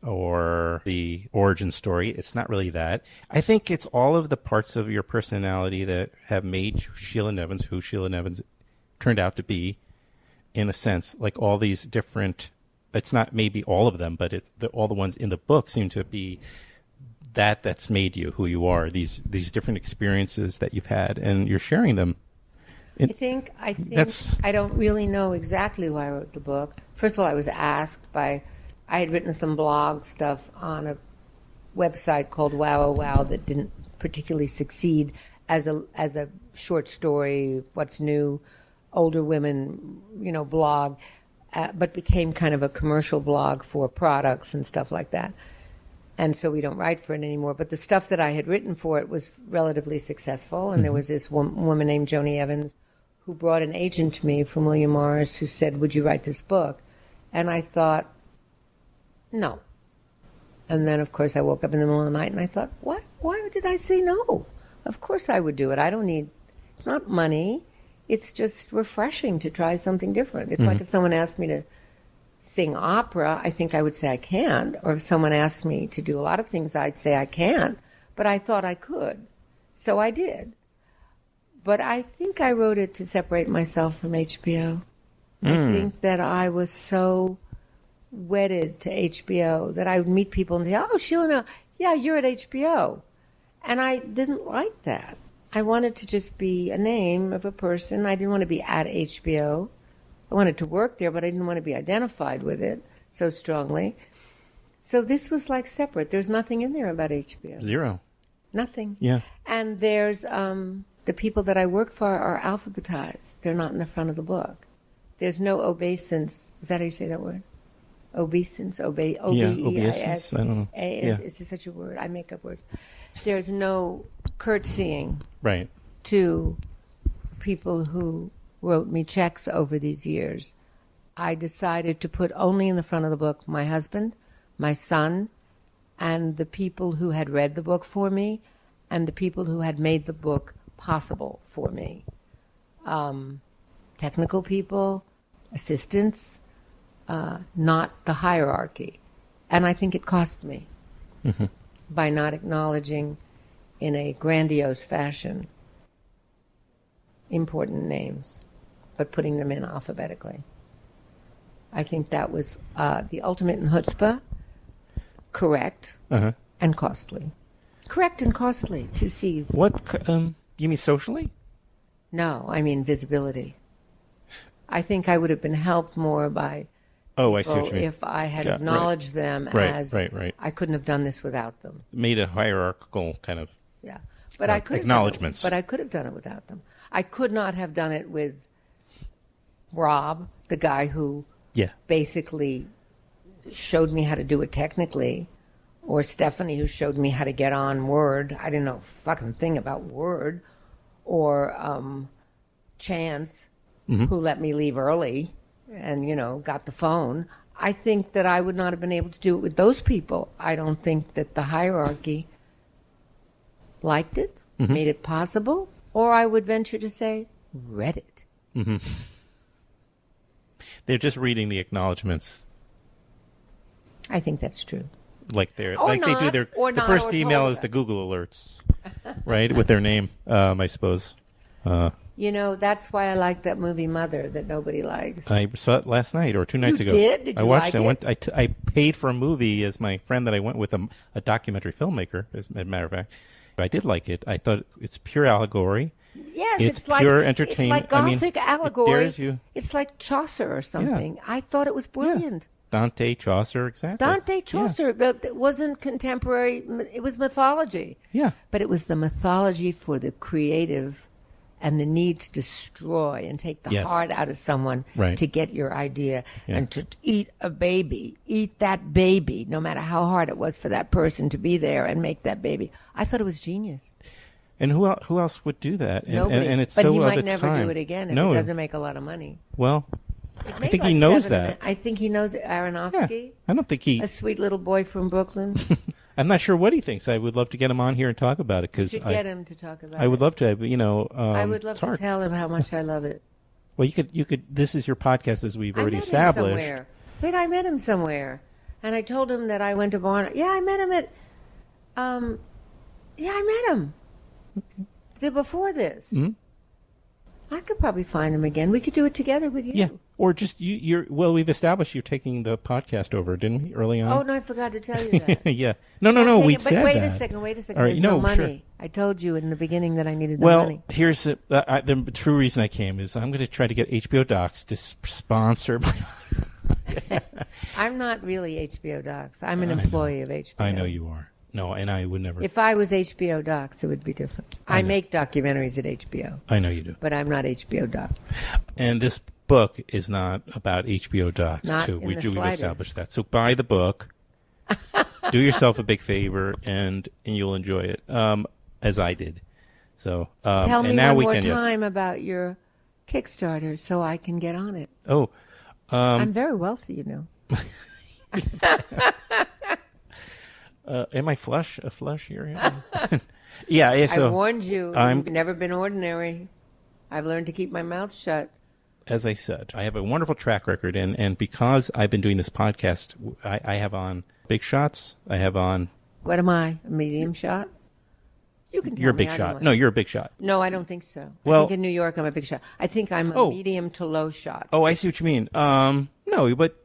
S1: Or the origin story, it's not really that. I think it's all of the parts of your personality that have made Sheila Nevins who Sheila Nevins turned out to be. In a sense, like all these different, it's not maybe all of them, but all the ones in the book seem to be that's made you who you are. These different experiences that you've had, and you're sharing them.
S3: I think I don't really know exactly why I wrote the book. First of all, I was asked I had written some blog stuff on a website called Wow Oh Wow that didn't particularly succeed as a short story, what's new, older women, blog, but became kind of a commercial blog for products and stuff like that. And so we don't write for it anymore. But the stuff that I had written for it was relatively successful. And there was this woman named Joni Evans who brought an agent to me from William Morris who said, "Would you write this book?" And I thought, no. And then, of course, I woke up in the middle of the night and I thought, what? Why did I say no? Of course I would do it. It's not money. It's just refreshing to try something different. It's like if someone asked me to sing opera, I think I would say I can't. Or if someone asked me to do a lot of things, I'd say I can't. But I thought I could. So I did. But I think I wrote it to separate myself from HBO. I think that I was so wedded to HBO that I would meet people and say, "Oh, Sheila, yeah, you're at HBO." And I didn't like that. I wanted to just be a name of a person. I didn't want to be at HBO. I wanted to work there, but I didn't want to be identified with it so strongly. So this was like separate. There's nothing in there about HBO.
S1: Zero.
S3: Nothing.
S1: Yeah.
S3: And there's the people that I work for are alphabetized. They're not in the front of the book. There's no obeisance. Is that how you say that word? Obeisance,
S1: obeisance.
S3: O-B-E-I-S.
S1: I don't know.
S3: Is this such a word? I make up words. There's no curtsying
S1: Right.
S3: to people who wrote me checks over these years. I decided to put only in the front of the book my husband, my son, and the people who had read the book for me, and the people who had made the book possible for me. Technical people, assistants, not the hierarchy. And I think it cost me by not acknowledging in a grandiose fashion important names, but putting them in alphabetically. I think that was the ultimate in chutzpah, correct and costly. Correct and costly, 2 C's.
S1: What, you mean socially?
S3: No, I mean visibility. I think I would have been helped more by
S1: I see what you mean.
S3: if I had acknowledged them as I couldn't have done this without them.
S1: Made a hierarchical kind of
S3: but I could
S1: acknowledgments.
S3: But I could have done it without them. I could not have done it with Rob, the guy who basically showed me how to do it technically, or Stephanie, who showed me how to get on Word. I didn't know a fucking thing about Word. Or Chance, who let me leave early and, got the phone. I think that I would not have been able to do it with those people. I don't think that the hierarchy liked it, made it possible, or I would venture to say, read it.
S1: They're just reading the acknowledgments.
S3: I think that's true.
S1: Like they do their the first email is the Google alerts, right, with their name. I suppose.
S3: That's why I like that movie Mother that nobody likes.
S1: I saw it last night or 2 nights ago.
S3: Did you
S1: I watched
S3: like
S1: it? I paid for a movie as my friend that I went with, a documentary filmmaker. As a matter of fact, I did like it. I thought it's pure allegory.
S3: Yes,
S1: it's pure entertainment.
S3: It's like Gothic allegory.
S1: You.
S3: It's like Chaucer or something. Yeah. I thought it was brilliant.
S1: Yeah. Dante, Chaucer, exactly.
S3: Dante, Chaucer. But it wasn't contemporary. It was mythology.
S1: Yeah.
S3: But it was the mythology for the creative and the need to destroy and take the heart out of someone to get your idea and to eat a baby. Eat that baby, no matter how hard it was for that person to be there and make that baby. I thought it was genius.
S1: And who else would do that?
S3: Nobody.
S1: And it's
S3: but
S1: so
S3: he might
S1: of its
S3: never
S1: time.
S3: do it again if it doesn't make a lot of money.
S1: Well, I think he knows that.
S3: I think he knows Aronofsky.
S1: Yeah, I don't think
S3: a sweet little boy from Brooklyn.
S1: I'm not sure what he thinks. I would love to get him on here and talk about it.
S3: You should get him to talk about it.
S1: I would love to.
S3: I would love to tell him how much I love it.
S1: Well, you could. This is your podcast, as we've already established.
S3: Wait, I met him somewhere, and I told him that I went to Barn. Yeah, I met him at. I met him. Okay. Before this.
S1: Mm-hmm.
S3: I could probably find him again. We could do it together with you.
S1: Yeah, or just you. Well, we've established you're taking the podcast over, didn't we, early on?
S3: Oh, no, I forgot to tell you that.
S1: Yeah. No, we said that.
S3: But wait a second. All right, there's no money. Sure. I told you in the beginning that I needed the money.
S1: Well, here's the true reason I came is I'm going to try to get HBO Docs to sponsor my...
S3: I'm not really HBO Docs. I'm an employee of HBO.
S1: I know you are. No, and I would never...
S3: If I was HBO Docs, it would be different. I make documentaries at HBO.
S1: I know you do.
S3: But I'm not HBO Docs.
S1: And this book is not about HBO Docs, too. We've established that. So buy the book, do yourself a big favor, and you'll enjoy it, as I did. So
S3: tell me one more time about your Kickstarter so I can get on it.
S1: Oh.
S3: I'm very wealthy, you know.
S1: Am I flush here? Yeah. So
S3: I warned you. You've never been ordinary. I've learned to keep my mouth shut.
S1: As I said, I have a wonderful track record, and because I've been doing this podcast, I have on big shots. I have on...
S3: What am I? A medium shot? You can tell
S1: You're a big shot. No, you're a big shot.
S3: No, I don't think so.
S1: Well,
S3: I think in New York I'm a big shot. I think I'm a medium to low shot.
S1: Oh, I see what you mean. No, but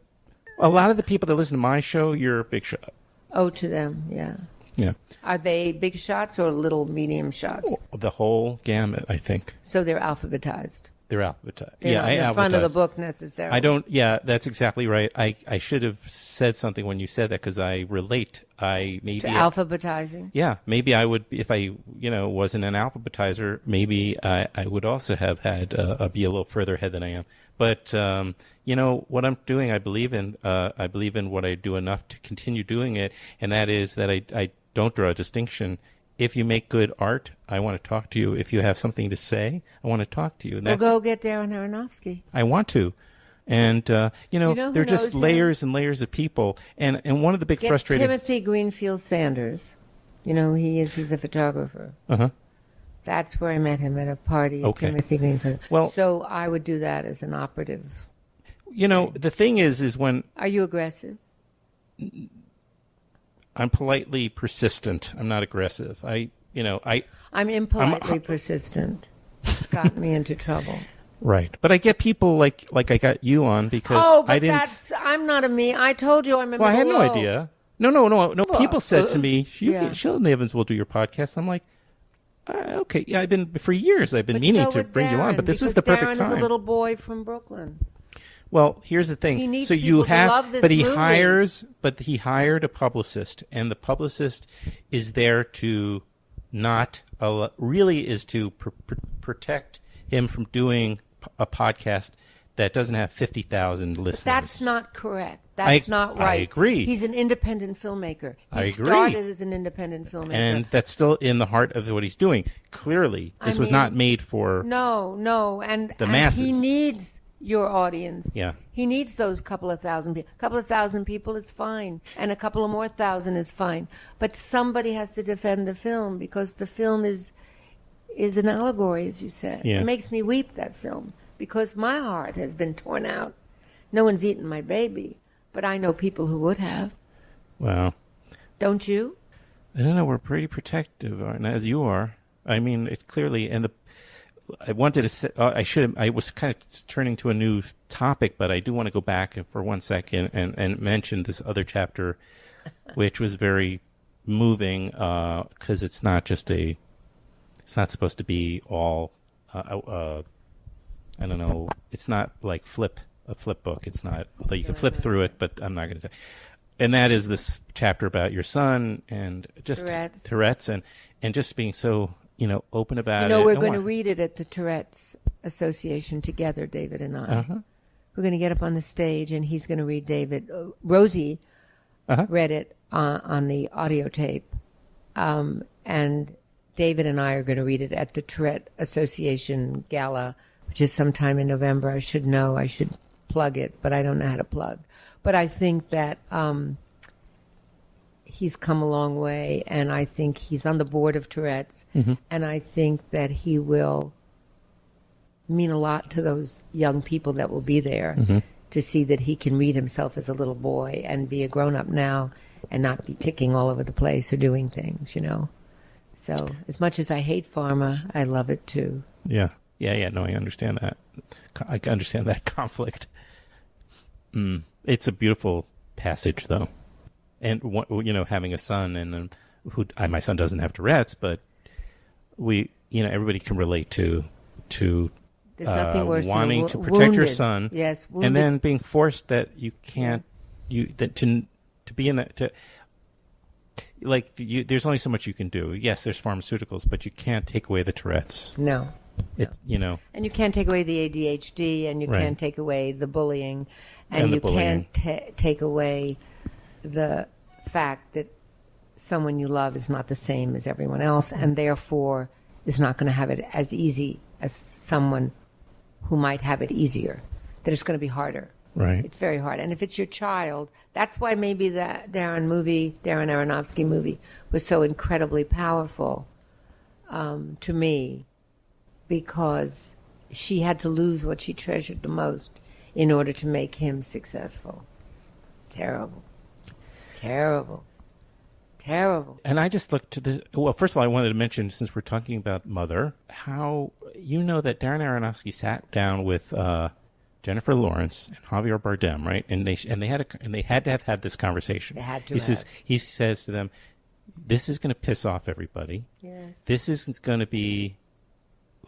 S1: a lot of the people that listen to my show, you're a big shot.
S3: Oh, to them, yeah.
S1: Yeah.
S3: Are they big shots or little medium shots?
S1: Oh, the whole gamut, I think.
S3: So they're alphabetized.
S1: They're alphabetized.
S3: They're
S1: Yeah,
S3: not
S1: I
S3: in the front of the
S1: alphabetize.
S3: book necessarily.
S1: I don't. Yeah, that's exactly right. I should have said something when you said that because I relate.
S3: To alphabetizing.
S1: Yeah, maybe I would if I wasn't an alphabetizer. Maybe I would also have had be a little further ahead than I am. But what I'm doing, I believe in. I believe in what I do enough to continue doing it, and that is that I don't draw a distinction. If you make good art, I want to talk to you. If you have something to say, I want to talk to you. And
S3: Well, go get Darren Aronofsky.
S1: I want to. And, there are just layers and layers of people. And one of the big frustrating...
S3: Timothy Greenfield Sanders. He's a photographer.
S1: Uh-huh.
S3: That's where I met him, at a party at Timothy Greenfield.
S1: Well,
S3: so I would do that as an operative.
S1: The thing is when...
S3: Are you aggressive?
S1: I'm politely persistent. I'm not aggressive. I'm
S3: impolitely persistent. It's gotten me into trouble.
S1: Right. But I get people like I got you on because I didn't...
S3: I'm not a me. I told you I'm a
S1: Well, I had no idea. No.
S3: Well,
S1: people said to me, Sheila Nevins will do your podcast. I'm like, okay. Yeah, for years I've been meaning to bring you on, but this was the perfect time.
S3: Darren is a little boy from Brooklyn.
S1: Well, here's the thing.
S3: He needs
S1: so
S3: people
S1: you
S3: to
S1: have,
S3: love this
S1: but he
S3: movie.
S1: he hired a publicist, and the publicist is there to really to protect him from doing a podcast that doesn't have 50,000 listeners.
S3: That's not correct. That's not right.
S1: I agree.
S3: He's an independent filmmaker.
S1: I agree.
S3: Started as an independent filmmaker.
S1: And that's still in the heart of what he's doing. Clearly, this was not made for
S3: the
S1: masses.
S3: He needs your audience.
S1: Yeah.
S3: He needs those couple of thousand people. A couple of thousand people is fine, and a couple of more thousand is fine. But somebody has to defend the film, because the film is an allegory, as you said.
S1: Yeah.
S3: It makes me weep, that film, because my heart has been torn out. No one's eaten my baby, but I know people who would have.
S1: Well.
S3: Don't you?
S1: I don't know. We're pretty protective, as you are. I mean, it's clearly, and I wanted to say, I was kind of turning to a new topic, but I do want to go back for 1 second and mention this other chapter, which was very moving, because it's not supposed to be all, I don't know, it's not like a flip book. It's not, although you can flip through it, but I'm not going to. And that is this chapter about your son and just Tourette's and just being so, open about it.
S3: We're going to read it at the Tourette's Association together, David and I.
S1: Uh-huh.
S3: We're going to get up on the stage, and he's going to read Rosie read it on the audio tape. And David and I are going to read it at the Tourette Association Gala, which is sometime in November. I should plug it, but I don't know how to plug. But I think that he's come a long way, and I think he's on the board of Tourette's, and I think that he will mean a lot to those young people that will be there to see that he can read himself as a little boy and be a grown-up now and not be ticking all over the place or doing things, So as much as I hate pharma, I love it too.
S1: Yeah. No, I understand that. I understand that conflict. It's a beautiful passage, though. And, having a son, and my son doesn't have Tourette's, but everybody can relate to
S3: There's nothing worse
S1: wanting
S3: than
S1: to protect
S3: wounded.
S1: your son.
S3: Yes, wounded.
S1: And then being forced that you can't, to be in that, there's only so much you can do. Yes, there's pharmaceuticals, but you can't take away the Tourette's.
S3: No.
S1: It's,
S3: And you can't take away the ADHD, and you can't take away the bullying, and you can't take away the fact that someone you love is not the same as everyone else, and therefore is not going to have it as easy as someone who might have it easier. That it's going to be harder.
S1: Right.
S3: It's very hard. And if it's your child, that's why maybe that Darren Aronofsky movie was so incredibly powerful to me, because she had to lose what she treasured the most in order to make him successful. Terrible. And
S1: I just looked to this. Well, first of all, I wanted to mention, since we're talking about Mother, how that Darren Aronofsky sat down with Jennifer Lawrence and Javier Bardem, right? And they had to have had this conversation.
S3: They had to.
S1: He says to them, "This is going to piss off everybody.
S3: Yes.
S1: This is going to be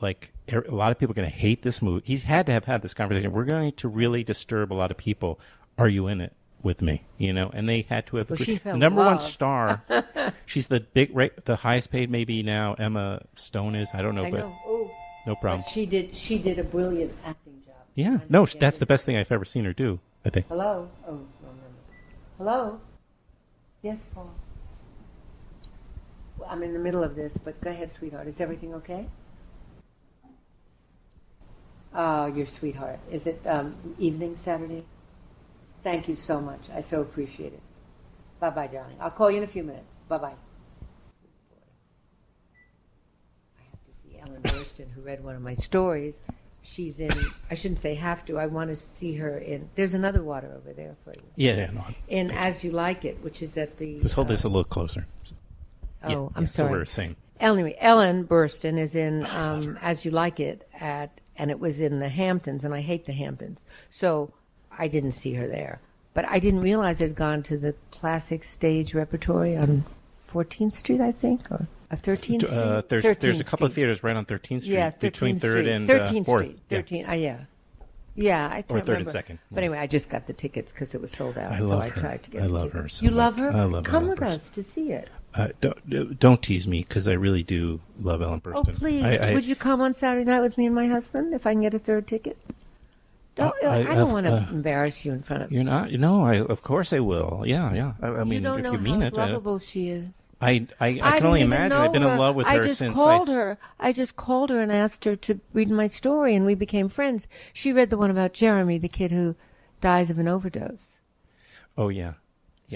S1: like a lot of people are going to hate this movie. He's had to have had this conversation. We're going to really disturb a lot of people. Are you in it with me? You know, and they had to have
S3: the
S1: number one star. She's the the highest paid maybe now. Emma Stone is. I don't know, but no problem.
S3: But she did a brilliant acting job.
S1: Yeah, no, that's the best thing I've ever seen her do. I think.
S3: Hello. Oh, no. Hello. Yes, Paul. Well, I'm in the middle of this, but go ahead, sweetheart. Is everything okay? Oh, your sweetheart. Is it evening Saturday? Thank you so much. I so appreciate it. Bye-bye, darling. I'll call you in a few minutes. Bye-bye. I have to see Ellen Burstyn, who read one of my stories. She's in, I shouldn't say have to, I want to see her in, there's another water over there for you.
S1: Yeah, no.
S3: In As You Like It, which is at the...
S1: Just hold this a little closer.
S3: I'm sorry.
S1: So we're saying.
S3: Anyway, Ellen Burstyn is in As You Like It, and it was in the Hamptons, and I hate the Hamptons. So I didn't see her there. But I didn't realize it had gone to the classic stage repertory on 14th Street, I think, or 13th Street?
S1: There's a couple of theaters right on 13th Street, between 3rd and
S3: 13th
S1: 4th.
S3: Street. 13, yeah, I can't
S1: Or 3rd
S3: remember.
S1: and 2nd.
S3: But anyway, I just got the tickets because it was sold out.
S1: I love
S3: I
S1: her.
S3: tried to get
S1: I
S3: the
S1: love
S3: tickets.
S1: her so
S3: You
S1: much.
S3: love her?
S1: I love
S3: Come
S1: Ellen
S3: with
S1: Burstyn.
S3: us to see it.
S1: Don't tease me, because I really do love Ellen Burstyn.
S3: Oh, please. Would you come on Saturday night with me and my husband if I can get a third ticket? I don't want to embarrass you in front of...
S1: You're not? No, of course I will. Yeah. I mean,
S3: you don't
S1: if
S3: know
S1: you mean
S3: how
S1: it.
S3: lovable she is.
S1: I can only imagine. I've been in love with her since
S3: I just called her and asked her to read my story, and we became friends. She read the one about Jeremy, the kid who dies of an overdose.
S1: Oh, yeah.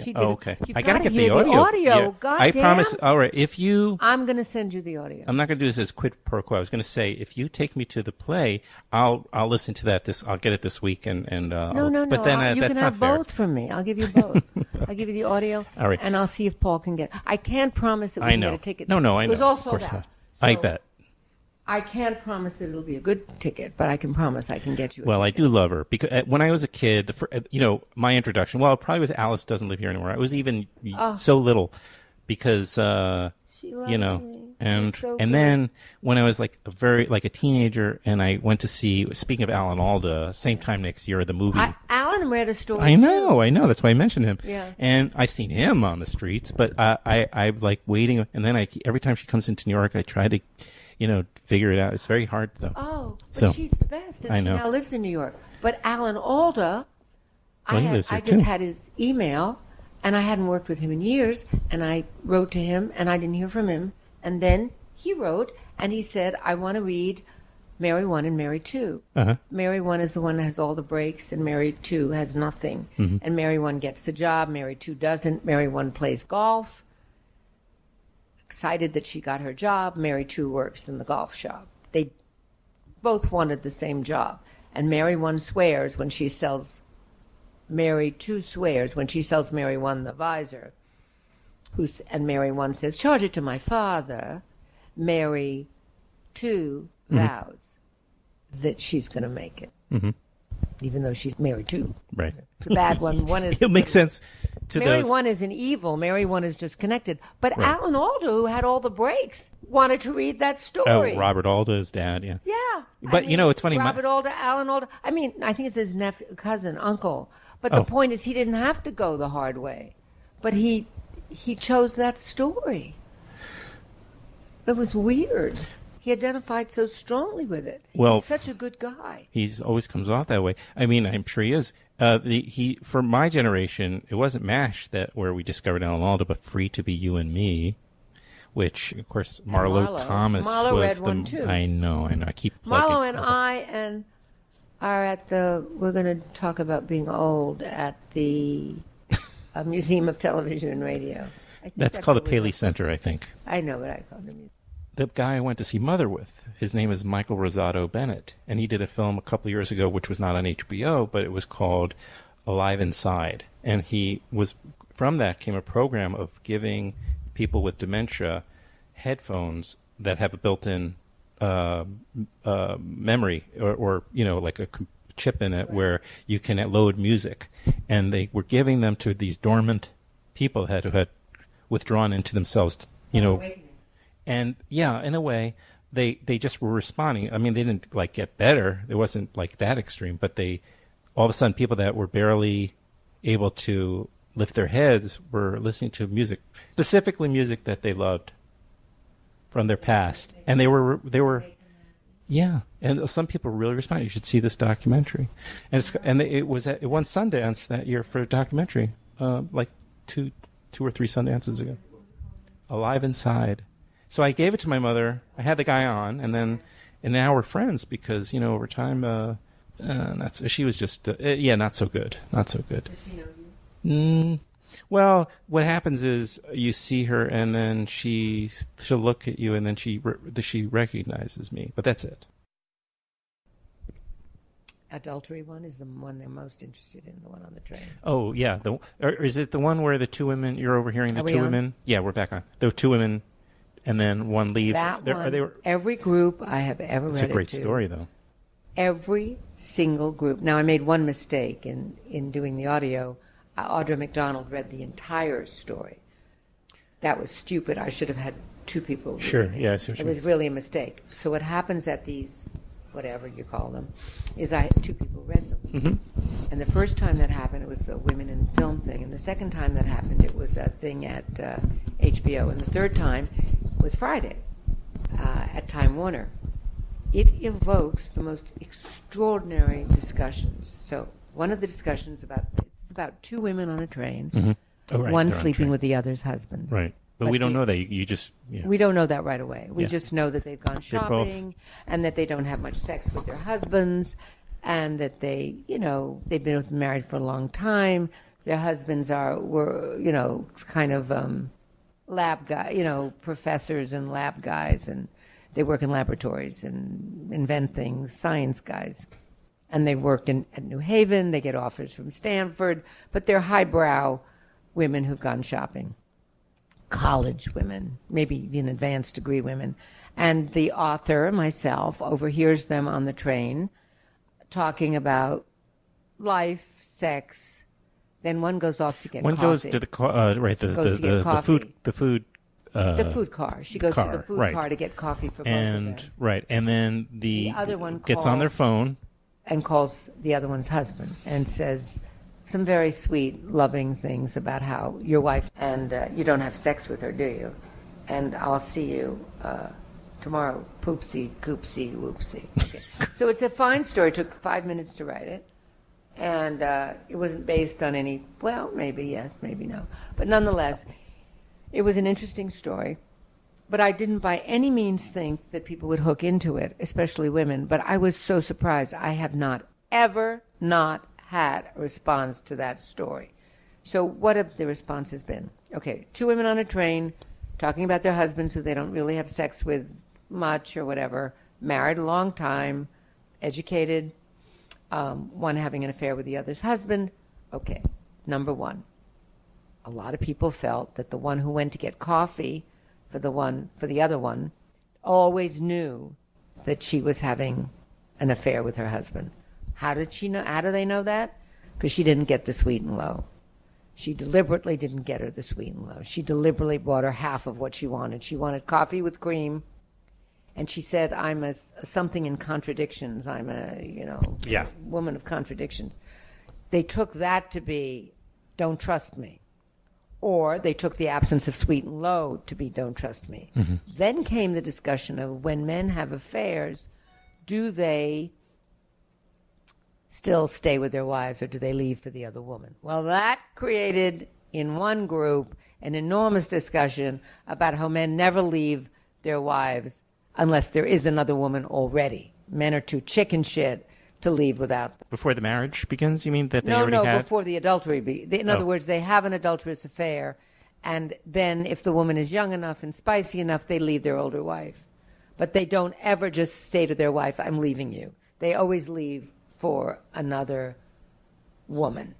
S3: She did
S1: okay.
S3: You've
S1: I got to get
S3: hear
S1: the audio. Yeah.
S3: God
S1: I
S3: damn.
S1: promise. All right. If you...
S3: I'm going to send you the audio.
S1: I'm not going to do this as quid pro quo. I was going to say, if you take me to the play, I'll listen to that. I'll get it this week, and
S3: No.
S1: But then
S3: you
S1: that's
S3: can
S1: not
S3: have
S1: fair.
S3: both from me. I'll give you both. I'll give you the audio,
S1: All right.
S3: and I'll see if Paul can get. I can't promise that we can get a ticket.
S1: No, I know.
S3: It was all
S1: Of
S3: sold
S1: course
S3: out.
S1: not.
S3: So
S1: I bet.
S3: I can't promise that it'll be a good ticket, but I can promise I can get you a
S1: Well, I
S3: ticket.
S1: do love her because when I was a kid, my introduction. Well, it probably was Alice Doesn't Live Here Anymore. I was even so little because
S3: She loves me.
S1: and
S3: She's so
S1: and
S3: good.
S1: then when I was like a teenager, and I went to see. Speaking of Alan Alda, same time next year, the movie.
S3: Alan read a story.
S1: I know. That's why I mentioned him.
S3: Yeah.
S1: And I've seen him on the streets, but I'm like waiting, and then every time she comes into New York, I try to, figure it out. It's very hard though.
S3: Oh, but
S1: So,
S3: she's the best, and
S1: I
S3: she
S1: know.
S3: now lives in New York. But Alan Alda,
S1: Well, he lives here
S3: I just
S1: too.
S3: had his email, and I hadn't worked with him in years, and I wrote to him, and I didn't hear from him. And then he wrote, and he said, I want to read Mary 1 and Mary 2.
S1: Uh-huh.
S3: Mary 1 is the one that has all the breaks, and Mary 2 has nothing.
S1: Mm-hmm.
S3: And Mary 1 gets the job, Mary 2 doesn't. Mary 1 plays golf. Excited that she got her job. Mary 2 works in the golf shop. They both wanted the same job. And Mary 1 swears when she sells... Mary 2 swears when she sells Mary 1 the visor. And Mary 1 says, charge it to my father. Mary 2 vows that she's going to make it.
S1: Mm-hmm.
S3: Even though she's Mary 2.
S1: Right.
S3: The bad one. One is...
S1: It'll make sense to
S3: Mary
S1: those.
S3: 1 isn't evil. Mary 1 is just connected. But Alan Alda, who had all the breaks, wanted to read that story.
S1: Oh, Robert Alda's dad, yeah.
S3: Yeah.
S1: But, it's funny.
S3: Robert Alda, Alan Alda. I mean, I think it's his nephew, cousin, uncle. But the point is he didn't have to go the hard way. But he chose that story. It was weird. He identified so strongly with it.
S1: Well,
S3: he's such a good guy.
S1: He's always comes off that way. I mean, I'm sure he is. For my generation, it wasn't MASH where we discovered Alan Alda, but Free to Be You and Me, which of course Marlo Thomas
S3: Marlo
S1: was
S3: read one too.
S1: I know. I keep plugging.
S3: Marlo and I are at we're going to talk about being old at the Museum of Television and Radio.
S1: That's called the Paley Center, I think.
S3: I know what I call the museum.
S1: The guy I went to see Mother with, his name is Michael Rosado Bennett, and he did a film a couple of years ago, which was not on HBO, but it was called Alive Inside. And from that came a program of giving people with dementia headphones that have a built-in memory or like a chip in it where you can load music. And they were giving them to these dormant people who had withdrawn into themselves, And yeah, in a way, they just were responding. I mean, they didn't like get better. It wasn't like that extreme, but they all of a sudden people that were barely able to lift their heads were listening to music, specifically music that they loved from their past, and they were yeah. And some people really responded. You should see this documentary, and it was at one Sundance that year for a documentary, like two or three Sundances ago. Alive Inside. So I gave it to my mother. I had the guy on, and now we're friends because over time, she was just not so good. Not so good.
S3: Does she know you?
S1: Well, what happens is you see her, and then she'll look at you, and then she recognizes me. But that's it.
S3: Adultery one is the one they're most interested in, the one on the train.
S1: Oh yeah, or is it the one where the two women? You're overhearing the two women. Yeah, we're back on. The two women, and then one leaves.
S3: That one, every group I have ever read.
S1: It's a great story, though.
S3: Every single group. Now, I made one mistake in doing the audio. Audra McDonald read the entire story. That was stupid. I should have had two people.
S1: Sure, yeah.
S3: It was really a mistake. So what happens at these, whatever you call them, is two people read them.
S1: Mm-hmm.
S3: And the first time that happened, it was a women in film thing. And the second time that happened, it was a thing at HBO. And the third time was Friday at Time Warner. It evokes the most extraordinary discussions. So one of the discussions it's about two women on a train,
S1: mm-hmm. Oh, right.
S3: One sleeping with the other's husband.
S1: Right. But we don't know that. You just... Yeah.
S3: We don't know that right away. We just know that they've gone shopping and that they don't have much sex with their husbands and that they've been married for a long time. Their husbands were kind of lab guys, professors and lab guys, and they work in laboratories and invent things, science guys. And they work at New Haven. They get offers from Stanford, but they're highbrow women who've gone shopping. College women, maybe even advanced degree women. And the author, myself, overhears them on the train talking about life, sex. Then one goes off to get coffee.
S1: One goes to the food car. She goes to the food car to get coffee for both of them. Right, and then the other one gets on their phone
S3: and calls the other one's husband and says some very sweet, loving things about how your wife and you don't have sex with her, do you? And I'll see you tomorrow. Poopsie, coopsie, whoopsie. Okay. So it's a fine story. It took 5 minutes to write it. And it wasn't based on any, well, maybe yes, maybe no. But nonetheless, it was an interesting story. But I didn't by any means think that people would hook into it, especially women. But I was so surprised. I have not ever not had a response to that story. So what have the responses been? Okay, two women on a train talking about their husbands who they don't really have sex with much or whatever, married a long time, educated, one having an affair with the other's husband. Okay, number one. A lot of people felt that the one who went to get coffee for the other one always knew that she was having an affair with her husband. How did she know? How do they know that? Because she didn't get the sweet and low. She deliberately didn't get her the sweet and low. She deliberately bought her half of what she wanted. She wanted coffee with cream, and she said, "I'm a something in contradictions. I'm a woman of contradictions." They took that to be, "Don't trust me," or they took the absence of sweet and low to be, "Don't trust me." Mm-hmm. Then came the discussion of when men have affairs, do they still stay with their wives or do they leave for the other woman? Well, that created in one group an enormous discussion about how men never leave their wives unless there is another woman already. Men are too chicken shit to leave without them.
S1: Before the marriage begins, you mean that they already had?
S3: No, before the adultery. In other words, they have an adulterous affair, and then if the woman is young enough and spicy enough, they leave their older wife. But they don't ever just say to their wife, "I'm leaving you." They always leave for another woman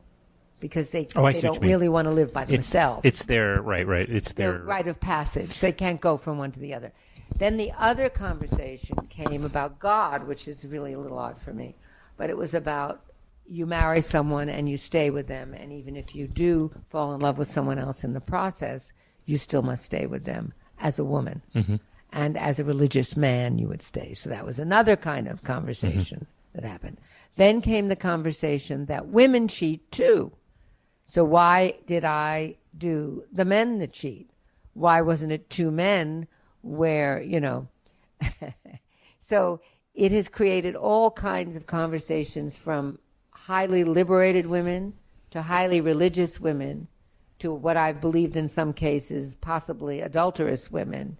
S3: because they don't really want to live by themselves.
S1: It's their right. It's their
S3: rite of passage. They can't go from one to the other. Then the other conversation came about God, which is really a little odd for me. But it was about you marry someone and you stay with them. And even if you do fall in love with someone else in the process, you still must stay with them as a woman. Mm-hmm. And as a religious man, you would stay. So that was another kind of conversation that happened. Then came the conversation that women cheat too. So why did I do the men that cheat? Why wasn't it two men where, So it has created all kinds of conversations from highly liberated women to highly religious women to what I've believed in some cases, possibly adulterous women,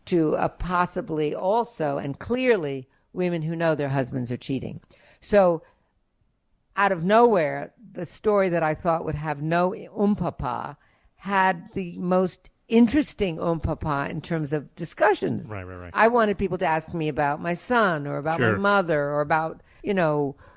S3: to possibly also and clearly women who know their husbands are cheating. So out of nowhere, the story that I thought would have no papa had the most interesting papa in terms of discussions.
S1: Right.
S3: I wanted people to ask me about my son or about my mother or about,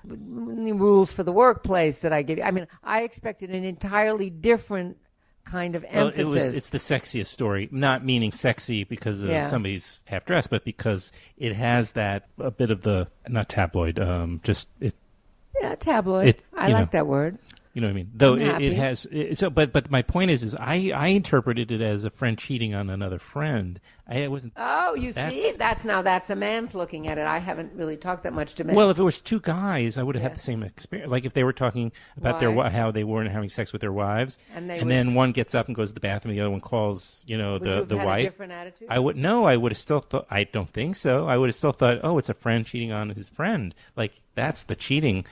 S3: rules for the workplace that I give. I mean, I expected an entirely different kind of emphasis.
S1: It's the sexiest story, not meaning sexy because of somebody's half dressed, but because it has that a bit of the, not tabloid,
S3: Yeah, tabloid. I like that word.
S1: You know what I mean? Though it has but my point is I interpreted it as a friend cheating on another friend. I wasn't.
S3: Oh, see, that's a man's looking at it. I haven't really talked that much to men.
S1: Well, if it was two guys, I would have had the same experience. Like if they were talking about how they weren't having sex with their wives, and then one gets up and goes to the bathroom, the other one calls, the
S3: would you have had
S1: wife.
S3: A different attitude?
S1: I would have still thought. I don't think so. I would have still thought, oh, it's a friend cheating on his friend. Like that's the cheating.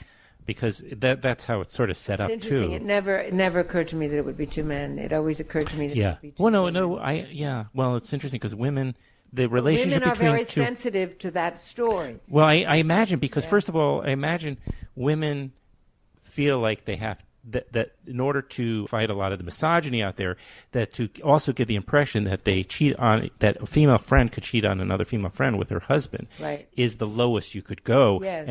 S1: Because that's how it's sort of set up, too.
S3: It's interesting. It never occurred to me that it would be two men. It always occurred to me that it would be two women. Well, it's interesting because women, the relationship women are
S1: between
S3: very sensitive to that story.
S1: Well, I imagine, because first of all, I imagine women feel like they have that in order to fight a lot of the misogyny out there, that to also give the impression that that a female friend could cheat on another female friend with her husband, is the lowest you could go.
S3: Yes,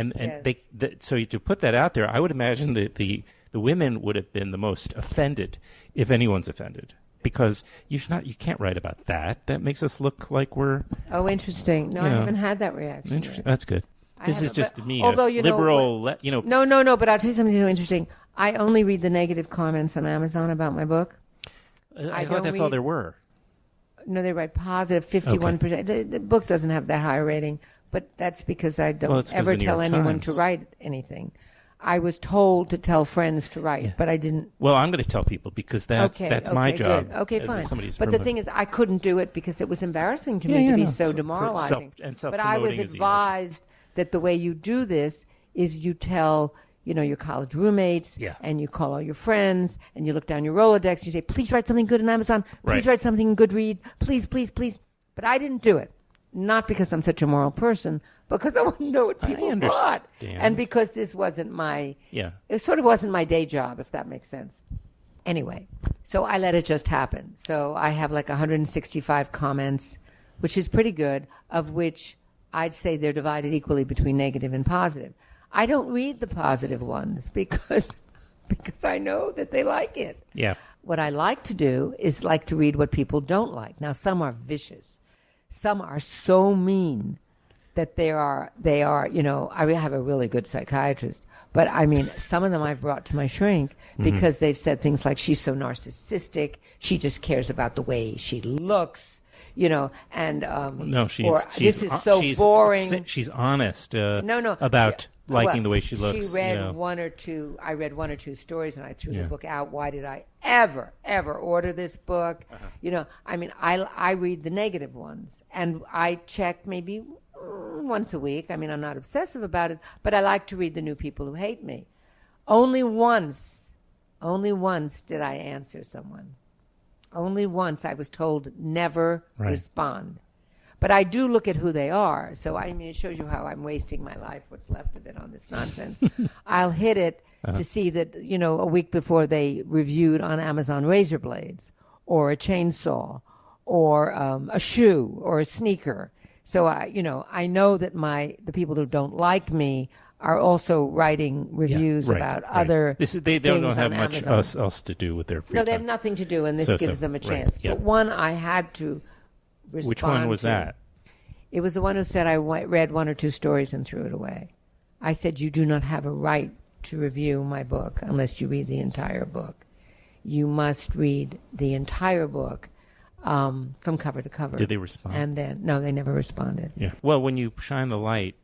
S1: so to put that out there, I would imagine that the women would have been the most offended, if anyone's offended. Because you can't write about that. That makes us look like we're...
S3: Oh, interesting. No, I haven't had that reaction.
S1: Interesting. That's good. This is just me,
S3: although,
S1: liberal...
S3: No, but I'll tell you something so interesting. I only read the negative comments on Amazon about my book.
S1: I thought that's all there were.
S3: No, they write positive, 51%. Okay. The book doesn't have that high rating, but that's because I don't ever tell anyone to write anything. I was told to tell friends to write, but I didn't.
S1: Well, I'm going to tell people because that's my job.
S3: Good. Okay, fine. But the thing is, I couldn't do it because it was embarrassing to me to be so demoralizing. But I was advised that the way you do this is you tell... your college roommates, and you call all your friends, and you look down your Rolodex, you say, please write something good on Amazon, please write something in Goodread, please, please, please. But I didn't do it. Not because I'm such a moral person, but because I want to know what people thought. And because this wasn't it sort of wasn't my day job, if that makes sense. Anyway, so I let it just happen. So I have like 165 comments, which is pretty good, of which I'd say they're divided equally between negative and positive. I don't read the positive ones because I know that they like it.
S1: Yeah.
S3: What I like to do is like to read what people don't like. Now, some are vicious. Some are so mean that they are, I have a really good psychiatrist, but I mean, some of them I've brought to my shrink because they've said things like, she's so narcissistic, she just cares about the way she looks. And this is so boring.
S1: She's honest. About liking the way she looks.
S3: She read one or two. I read one or two stories, and I threw the book out. Why did I ever order this book? I read the negative ones, and I check maybe once a week. I mean, I'm not obsessive about it, but I like to read the new people who hate me. Only once did I answer someone. Only once I was told never respond. But I do look at who they are. So, it shows you how I'm wasting my life, what's left of it on this nonsense. I'll hit it to see that, a week before they reviewed on Amazon razor blades or a chainsaw or a shoe or a sneaker. So, I know that the people who don't like me are also writing reviews about other
S1: they don't have much
S3: Amazon.
S1: else to do with their free
S3: time. No, they
S1: time.
S3: have nothing to do, and this gives them a chance.
S1: Yeah.
S3: But one I had to respond.
S1: Which one was that?
S3: It was the one who said I read one or two stories and threw it away. I said, you do not have a right to review my book unless you read the entire book. You must read the entire book. from cover to cover.
S1: Did they respond?
S3: And then, no, they never responded.
S1: Yeah. Well, when you shine the light.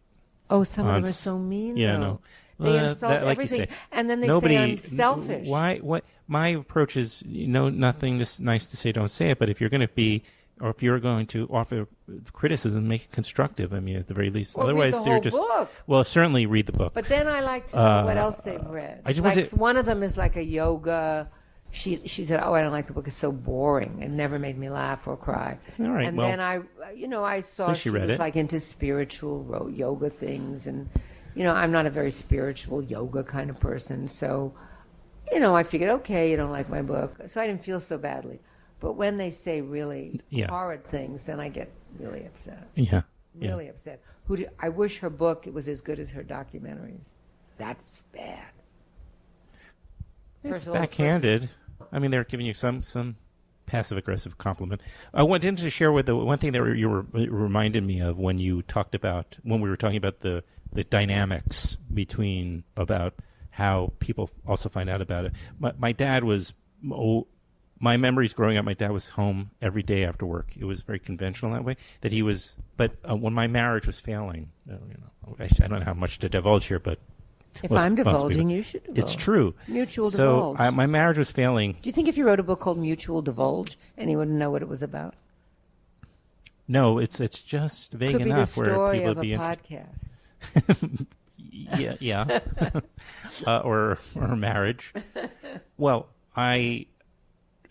S3: Oh, some of them are so mean,
S1: Yeah,
S3: though.
S1: no.
S3: They insult
S1: like
S3: everything.
S1: you say,
S3: and then they say I'm selfish.
S1: Why? What? My approach is, nothing nice to say, don't say it. But if you're going to be, or if you're going to offer criticism, make it constructive. I mean, at the very least.
S3: Well,
S1: Otherwise,
S3: read the
S1: they're
S3: whole
S1: just.
S3: book.
S1: Well, certainly read the book.
S3: But then I like to know what else they've read.
S1: I just want to,
S3: one of them is like a yoga. She said, "Oh, I don't like the book. It's so boring. It never made me laugh or cry."
S1: All right.
S3: And
S1: well,
S3: then I saw she
S1: read
S3: was
S1: it.
S3: like into spiritual yoga things, and I'm not a very spiritual yoga kind of person, so I figured, okay, you don't like my book, so I didn't feel so badly. But when they say really horrid things, then I get really upset.
S1: Yeah.
S3: Really upset. I wish her book was as good as her documentaries. That's bad.
S1: It's backhanded. I mean, they're giving you some passive-aggressive compliment. I wanted to share with one thing that you reminded me of when we were talking about the dynamics about how people also find out about it. My dad was, my memories growing up, my dad was home every day after work. It was very conventional that way. But when my marriage was failing, I don't know how much to divulge here, but
S3: if I'm divulging, you should divulge.
S1: It's true.
S3: It's mutual divulge.
S1: So my marriage was failing.
S3: Do you think if you wrote a book called Mutual Divulge, anyone would know what it was about?
S1: No, it's just vague enough where people would be interested.
S3: Podcast.
S1: yeah. or marriage. Well, in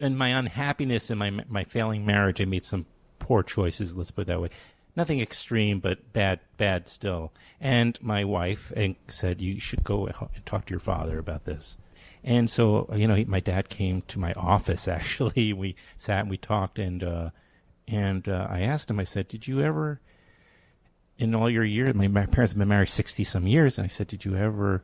S1: my unhappiness in my failing marriage, I made some poor choices. Let's put it that way. Nothing extreme, but bad still. And my wife said, you should go and talk to your father about this. And so, my dad came to my office, actually. We sat and we talked, and I asked him, I said, did you ever, in all your years, my parents have been married 60-some years, and I said, did you ever,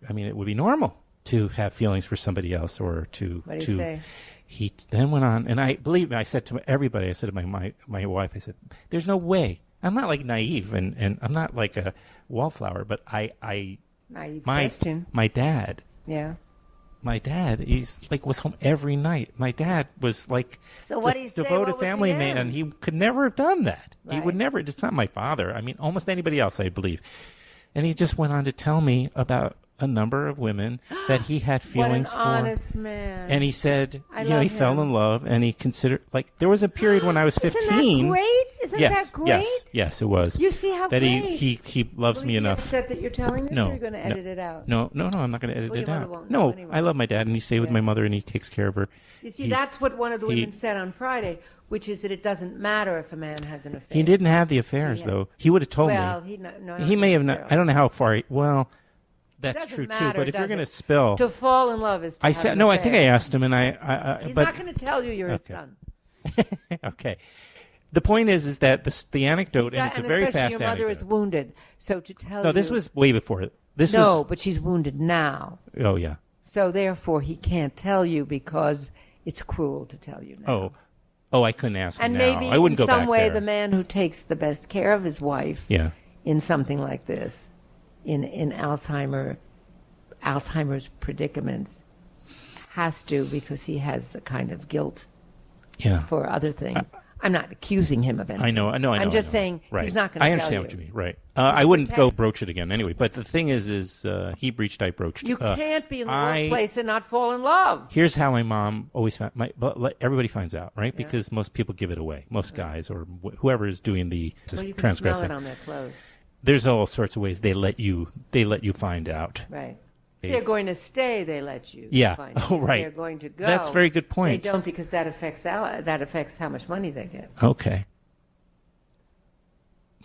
S1: it would be normal to have feelings for somebody else or to...
S3: What did he say?
S1: He then went on, and I said to everybody, I said to my wife, I said, there's no way. I'm not like naive, and I'm not like a wallflower, but
S3: Naive question.
S1: My dad.
S3: Yeah.
S1: My dad, was home every night. My dad was like devoted family man. He could never have done that. Right. He would never. It's not my father. Almost anybody else, I believe. And he just went on to tell me about a number of women that he had feelings for.
S3: What an honest man.
S1: And he said, he fell in love, and he considered, there was a period when I was 15.
S3: Isn't that great? Isn't that great?
S1: Yes, it was.
S3: You see how
S1: that
S3: great.
S1: He loves me enough.
S3: Will you be upset that you're telling this,
S1: no,
S3: or you're going to edit it out?
S1: No, I'm not going to edit it out.
S3: Won't
S1: no,
S3: anyway.
S1: I love my dad, and he stayed with my mother, and he takes care of her.
S3: You see, that's what one of the women said on Friday, which is that it doesn't matter if a man has an affair.
S1: He didn't have the affairs, though. He would have told me.
S3: Well,
S1: he may have not. I don't know how far. That's true
S3: matter,
S1: too. But if you're going to spill,
S3: to fall in love is. To
S1: I said no. I think I asked him, and
S3: He's not going to tell you you're his son.
S1: Okay. The point is that the anecdote, and it's a very fast
S3: your mother
S1: anecdote.
S3: Is wounded, so to tell.
S1: No, this was way before it.
S3: But she's wounded now.
S1: Oh yeah.
S3: So therefore, he can't tell you because it's cruel to tell you now.
S1: Oh, I couldn't ask him
S3: and
S1: now.
S3: maybe
S1: I wouldn't
S3: in
S1: go back
S3: some way,
S1: there.
S3: the man who takes the best care of his wife, in something like this, in Alzheimer's predicaments, has to, because he has a kind of guilt for other things. I'm not accusing him of anything.
S1: I know.
S3: I'm just saying he's not going to tell you.
S1: I understand what you mean. Right. I wouldn't go broach it again anyway. But the thing is he breached, I broached.
S3: You can't be in the workplace and not fall in love.
S1: Here's how my mom always found. Everybody finds out, right? Yeah. Because most people give it away. Most guys or whoever is doing the
S3: you can
S1: transgressing.
S3: smell it on their clothes.
S1: There's all sorts of ways they let you find out.
S3: Right. They're going to stay, they let you.
S1: Yeah.
S3: Find out.
S1: Oh, right.
S3: They're going to go.
S1: That's a very good point.
S3: They don't, because that affects how much money they get.
S1: Okay.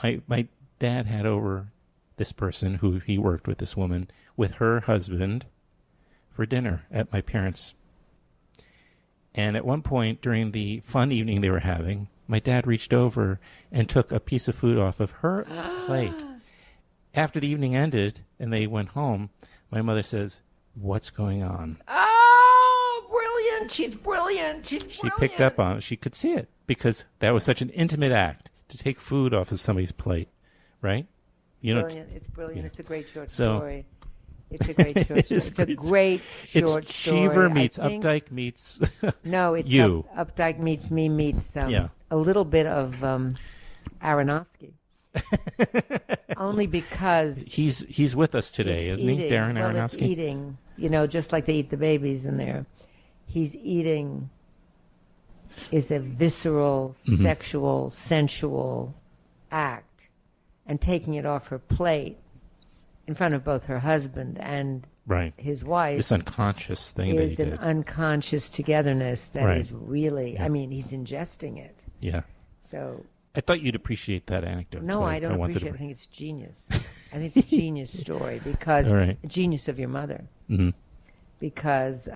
S1: My dad had over this person who he worked with, this woman, with her husband for dinner at my parents'. And at one point during the fun evening they were having, my dad reached over and took a piece of food off of her plate. After the evening ended and they went home, my mother says, "What's going on?"
S3: Oh, brilliant. She's brilliant.
S1: She picked up on it. She could see it because that was such an intimate act to take food off of somebody's plate, right?
S3: Brilliant. It's brilliant. Yeah. It's a great short story. It's a great short story. It's a great short story.
S1: It's Cheever meets Updike meets
S3: no, it's
S1: you.
S3: Updike meets me meets
S1: yeah.
S3: a little bit of Aronofsky. Only because
S1: he's with us today, isn't he, Darren Aronofsky?
S3: It's eating, just like they eat the babies in there. He's eating is a visceral, sexual, sensual act, and taking it off her plate in front of both her husband and his wife.
S1: This unconscious thing
S3: is
S1: that he
S3: an
S1: did.
S3: Unconscious togetherness that is really, he's ingesting it.
S1: Yeah.
S3: So
S1: I thought you'd appreciate that anecdote.
S3: No, I don't appreciate it. I think it's genius. I think it's a genius story because a genius of your mother.
S1: Mm-hmm.
S3: Because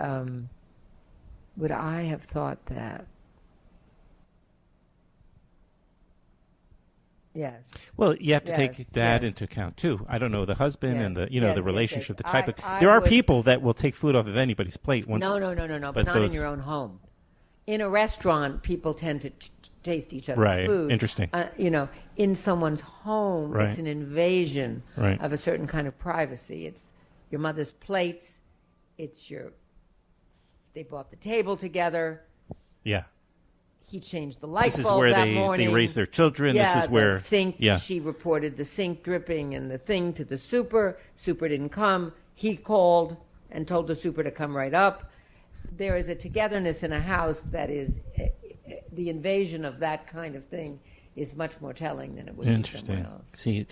S3: would I have thought that? Yes.
S1: Well, you have to take Dad into account too. I don't know the husband and the the relationship, the type of. There are people that will take food off of anybody's plate. Once,
S3: no, but not in your own home. In a restaurant, people tend to taste each other's food.
S1: Interesting.
S3: In someone's home, it's an invasion of a certain kind of privacy. It's your mother's plates. They bought the table together.
S1: Yeah.
S3: He changed the light bulb
S1: This is where
S3: that morning.
S1: they raise their children.
S3: Yeah,
S1: this is where
S3: the sink.
S1: Yeah.
S3: She reported the sink dripping and the thing to the super. Super didn't come. He called and told the super to come right up. There is a togetherness in a house that is the invasion of that kind of thing is much more telling than it would be somewhere else.
S1: See,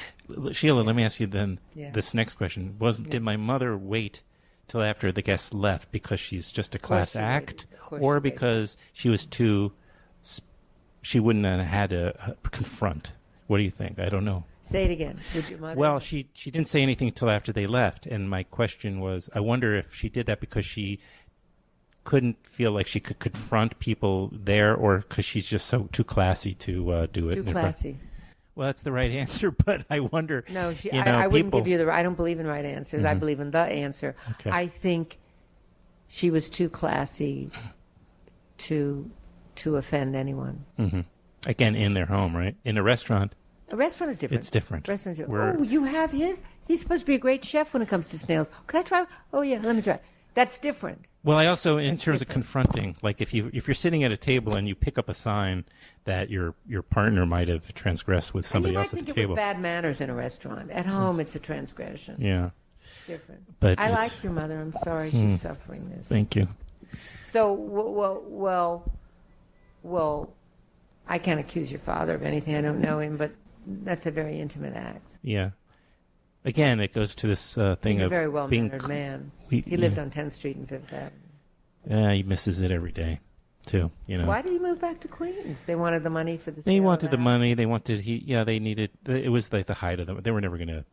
S1: Sheila, let me ask you then this next question. Did my mother wait till after the guests left because she's just a class act, or because she was too? She wouldn't have had to confront. What do you think? I don't know.
S3: Say it again. Did your mother?
S1: Well, she didn't say anything until after they left, and my question was, I wonder if she did that because she couldn't feel like she could confront people there, or because she's just too classy to do it.
S3: Too classy.
S1: Well, that's the right answer, but I wonder.
S3: No, I wouldn't give you I don't believe in right answers. I believe in the answer.
S1: Okay.
S3: I think she was too classy to offend anyone.
S1: Mm-hmm. Again, in their home, right? In a restaurant.
S3: A restaurant is different.
S1: It's different.
S3: Restaurants. Oh, you have his? He's supposed to be a great chef when it comes to snails. Could I try? Oh, yeah, let me try. That's different.
S1: Well, I also, in terms of confronting, like if you're sitting at a table and you pick up a sign that your partner might have transgressed with somebody else at the table.
S3: You might think it was bad manners in a restaurant. At home, it's a transgression.
S1: Yeah.
S3: Different.
S1: But
S3: I like your mother. I'm sorry she's suffering this.
S1: Thank you.
S3: So, well, I can't accuse your father of anything. I don't know him, but that's a very intimate act.
S1: Yeah. Again, it goes to this thing of being...
S3: He's a very well-mannered man. He lived on 10th Street and 5th Avenue.
S1: Yeah, he misses it every day, too.
S3: Why did he move back to Queens? They wanted the money for the
S1: They wanted the money. They wanted... they needed... It was like the height of them. They were never going to...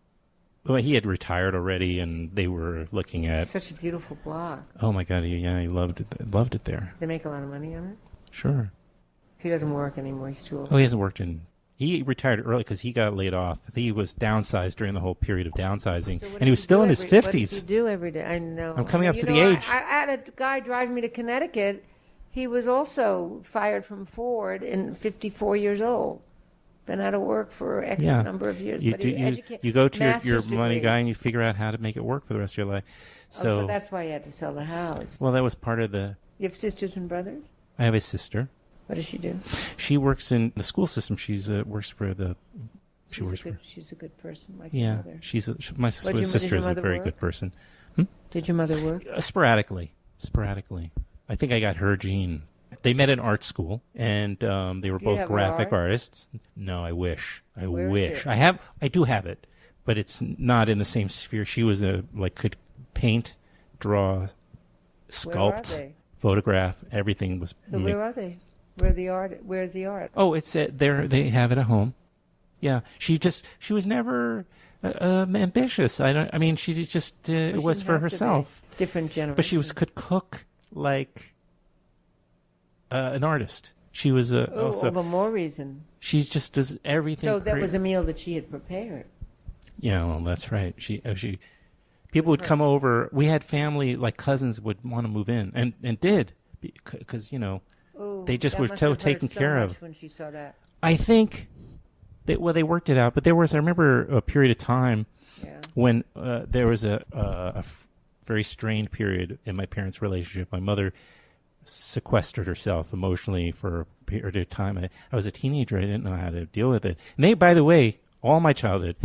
S1: Well, he had retired already, and they were looking at...
S3: Such a beautiful block.
S1: Oh, my God. He loved it there.
S3: They make a lot of money on it?
S1: Sure.
S3: He doesn't work anymore. He's too old.
S1: Oh, he hasn't worked in... He retired early because he got laid off. He was downsized during the whole period of downsizing, and he was still in his 50s.
S3: What does he do every day? I know.
S1: I'm coming up to the age.
S3: I had a guy drive me to Connecticut. He was also fired from Ford and 54 years old. Been out of work for X number of years.
S1: You go to your money guy and you figure out how to make it work for the rest of your life.
S3: So that's why you had to sell the house.
S1: Well, that was part of the...
S3: You have sisters and brothers?
S1: I have a sister.
S3: What does she do?
S1: She works in the school system. She's works for the.
S3: She's a good person, like your mother.
S1: My sister is a very good person.
S3: Did your mother work?
S1: Sporadically. I think I got her gene. They met in art school, and they were both graphic artists. No, I wish. I wish. I do have it, but it's not in the same sphere. She was could paint, draw, sculpt, photograph. Everything was.
S3: So where are they? Where's the art?
S1: Oh, it's there. They have it at home. Yeah, she was never ambitious. She just it was for herself.
S3: Different generation.
S1: But she could cook like an artist. She was also.
S3: All the more reason.
S1: She just does everything.
S3: So that was a meal that she had prepared.
S1: Yeah, well, that's right. People would come over. We had family, like cousins, would want to move in, and did because they just were so taken care of.
S3: When she saw that,
S1: I think they worked it out. But I remember a period of time when there was a very strained period in my parents' relationship. My mother sequestered herself emotionally for a period of time. I was a teenager. I didn't know how to deal with it. And they, by the way, all my childhood,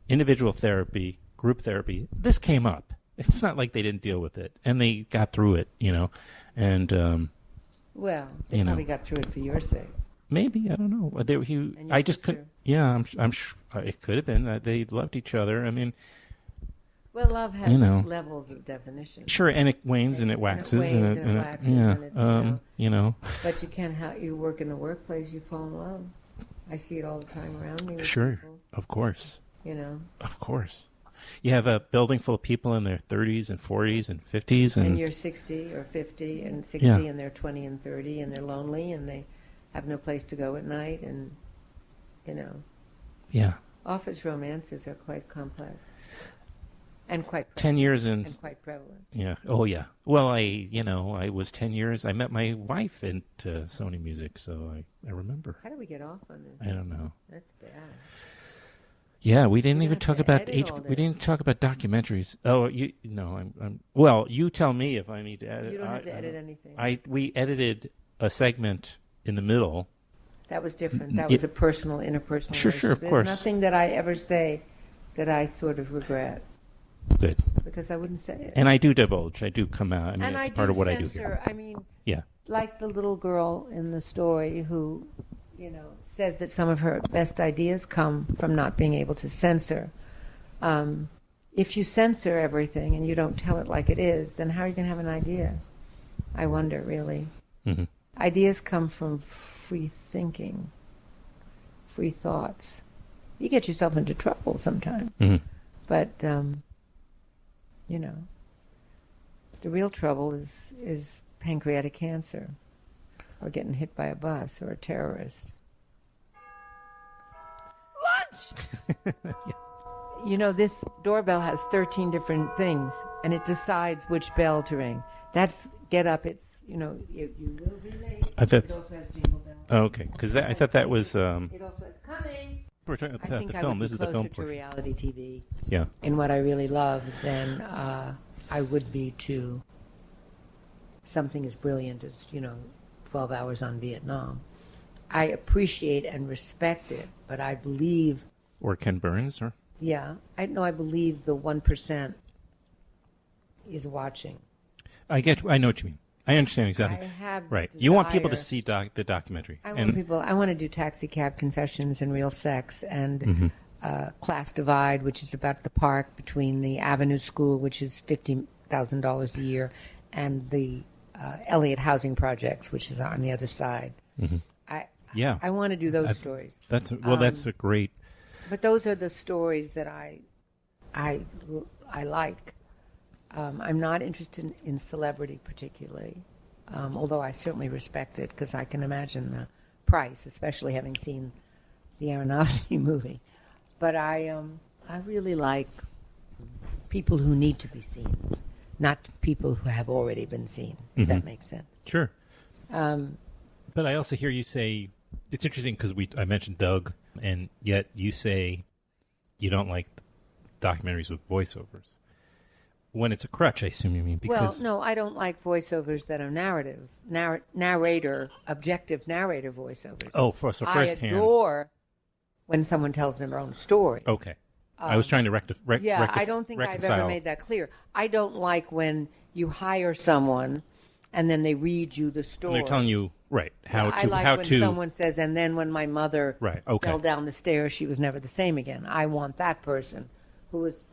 S1: individual therapy, group therapy, this came up. It's not like they didn't deal with it. And they got through it, And,
S3: well, they probably got through it for your sake.
S1: Maybe, I don't know. I just couldn't. Yeah, I'm sure it could have been. They loved each other. I mean,
S3: well, love has levels of definition.
S1: Sure, and it wanes and it waxes and it waxes. And it's,
S3: But you can't. You work in the workplace, you fall in love. I see it all the time around me.
S1: Sure,
S3: people.
S1: Of course.
S3: Of
S1: course. You have a building full of people in their 30s and 40s and 50s, and
S3: you're 60 or 50 and 60, and they're 20 and 30, and they're lonely, and they have no place to go at night, and
S1: Yeah.
S3: Office romances are quite complex. And quite prevalent.
S1: 10 years in.
S3: And quite prevalent.
S1: Yeah. Oh, yeah. Well, I was 10 years. I met my wife into Sony Music, so I remember.
S3: How did we get off on this?
S1: I don't know.
S3: That's bad.
S1: Yeah, we didn't even talk about we didn't talk about documentaries. Oh, well, you tell me if I need to edit.
S3: You don't have to edit anything.
S1: We edited a segment in the middle.
S3: That was different. That was a personal, interpersonal.
S1: Sure, of course.
S3: There's nothing that I ever say that I sort of regret.
S1: Good.
S3: Because I wouldn't say it.
S1: And I do divulge. I do come out. I mean,
S3: and
S1: it's part of what
S3: censor.
S1: I do here.
S3: I mean, like the little girl in the story who, says that some of her best ideas come from not being able to censor. If you censor everything and you don't tell it like it is, then how are you going to have an idea? I wonder, really.
S1: Mm-hmm.
S3: Ideas come from free thinking, free thoughts. You get yourself into trouble sometimes.
S1: Mm-hmm.
S3: But, the real trouble is pancreatic cancer or getting hit by a bus or a terrorist. Lunch! This doorbell has 13 different things, and it decides which bell to ring. That's get up. It's, you will be late. It also has jingle bells.
S1: Oh, okay, because I thought that was...
S3: It also has coming.
S1: We're talking about
S3: I think
S1: the
S3: I
S1: film.
S3: would
S1: This
S3: be
S1: is the film
S3: closer to reality TV.
S1: Yeah.
S3: In what I really love than I would be to something as brilliant as, 12 Hours on Vietnam. I appreciate and respect it, but I believe...
S1: Or Ken Burns, or?
S3: Yeah. I believe the 1% is watching.
S1: I know what you mean. I understand exactly.
S3: I have
S1: right.
S3: Desire.
S1: You want people to see the documentary.
S3: I want to do Taxi Cab Confessions and Real Sex and Class Divide, which is about the park between the Avenue School, which is $50,000 a year, and the Elliott Housing Projects, which is on the other side.
S1: Mm-hmm.
S3: I want to do those stories.
S1: That's a great.
S3: But those are the stories that I like. I'm not interested in celebrity particularly, although I certainly respect it because I can imagine the price, especially having seen the Aronofsky movie. But I really like people who need to be seen, not people who have already been seen, if that makes sense.
S1: Sure. But I also hear you say, it's interesting because I mentioned Doug, and yet you say you don't like documentaries with voiceovers. When it's a crutch, I assume you mean because...
S3: Well, no, I don't like voiceovers that are objective narrator voiceovers.
S1: Oh, so firsthand.
S3: I adore when someone tells their own story.
S1: Okay. I was trying to rectify.
S3: I don't think I've ever made that clear. I don't like when you hire someone and then they read you the story.
S1: And they're telling you, right, how to...
S3: I like when someone says, and then when my mother fell down the stairs, she was never the same again. I want that person whose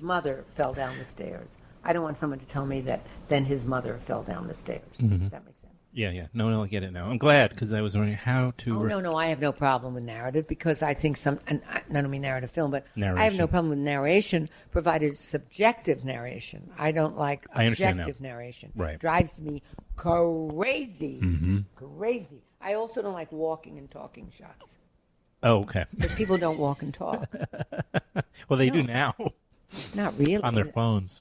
S3: mother fell down the stairs. I don't want someone to tell me that then his mother fell down the stairs.
S1: Mm-hmm.
S3: Does that make sense?
S1: Yeah. No, I get it now. I'm glad because I was wondering how to...
S3: No, I have no problem with narrative because I think not only narrative film, but
S1: narration.
S3: I have no problem with narration provided subjective narration. I don't like objective narration.
S1: Right.
S3: Drives me crazy.
S1: Mm-hmm.
S3: Crazy. I also don't like walking and talking shots.
S1: Oh, okay.
S3: Because people don't walk and talk.
S1: Well, they do now.
S3: Not really.
S1: On their phones.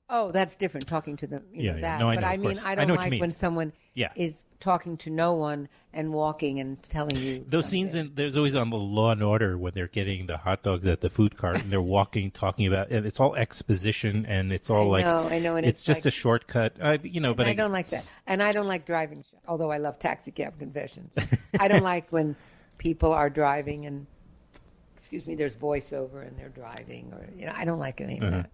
S3: Oh, that's different. Talking to them, that.
S1: No, I know.
S3: But I mean, I don't like when someone is talking to no one and walking and telling you
S1: those
S3: something.
S1: scenes. There's always on the Law and Order when they're getting the hot dogs at the food cart and they're walking, talking about, and it's all exposition and it's all
S3: I know, and
S1: it's just
S3: like,
S1: a shortcut. But
S3: I don't like that, and I don't like driving. Although I love Taxi Cab Confessions, I don't like when people are driving and there's voiceover and they're driving, or I don't like any of that.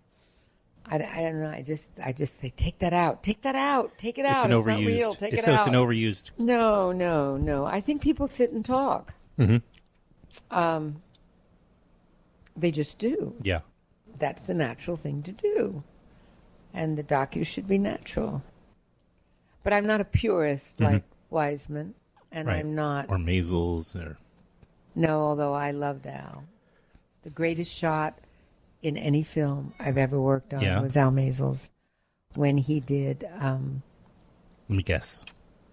S3: I don't know. I just say, take that out. Take it out.
S1: It's an
S3: It's
S1: overused.
S3: not real. Take it
S1: so
S3: out.
S1: It's an overused.
S3: No. I think people sit and talk.
S1: Mm-hmm.
S3: They just do.
S1: Yeah.
S3: That's the natural thing to do, and the docu should be natural. But I'm not a purist like Wiseman, and
S1: Right.
S3: I'm not.
S1: Or Maisels, or
S3: No, although I loved Al. The greatest shot in any film I've ever worked on was Al Maisels when he did
S1: let me guess.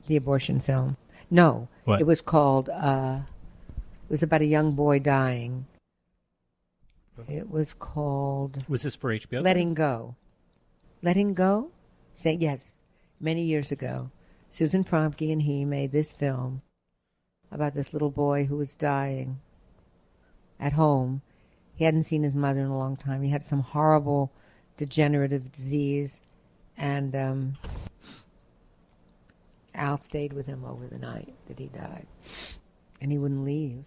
S3: the abortion film. No,
S1: What?
S3: it was called, it was about a young boy dying. It was called
S1: Was this for HBO?
S3: Letting Go. Letting Go? Say yes. Many years ago, Susan Fromke and he made this film about this little boy who was dying at home. He hadn't seen his mother in a long time. He had some horrible degenerative disease, and Al stayed with him over the night that he died, and he wouldn't leave.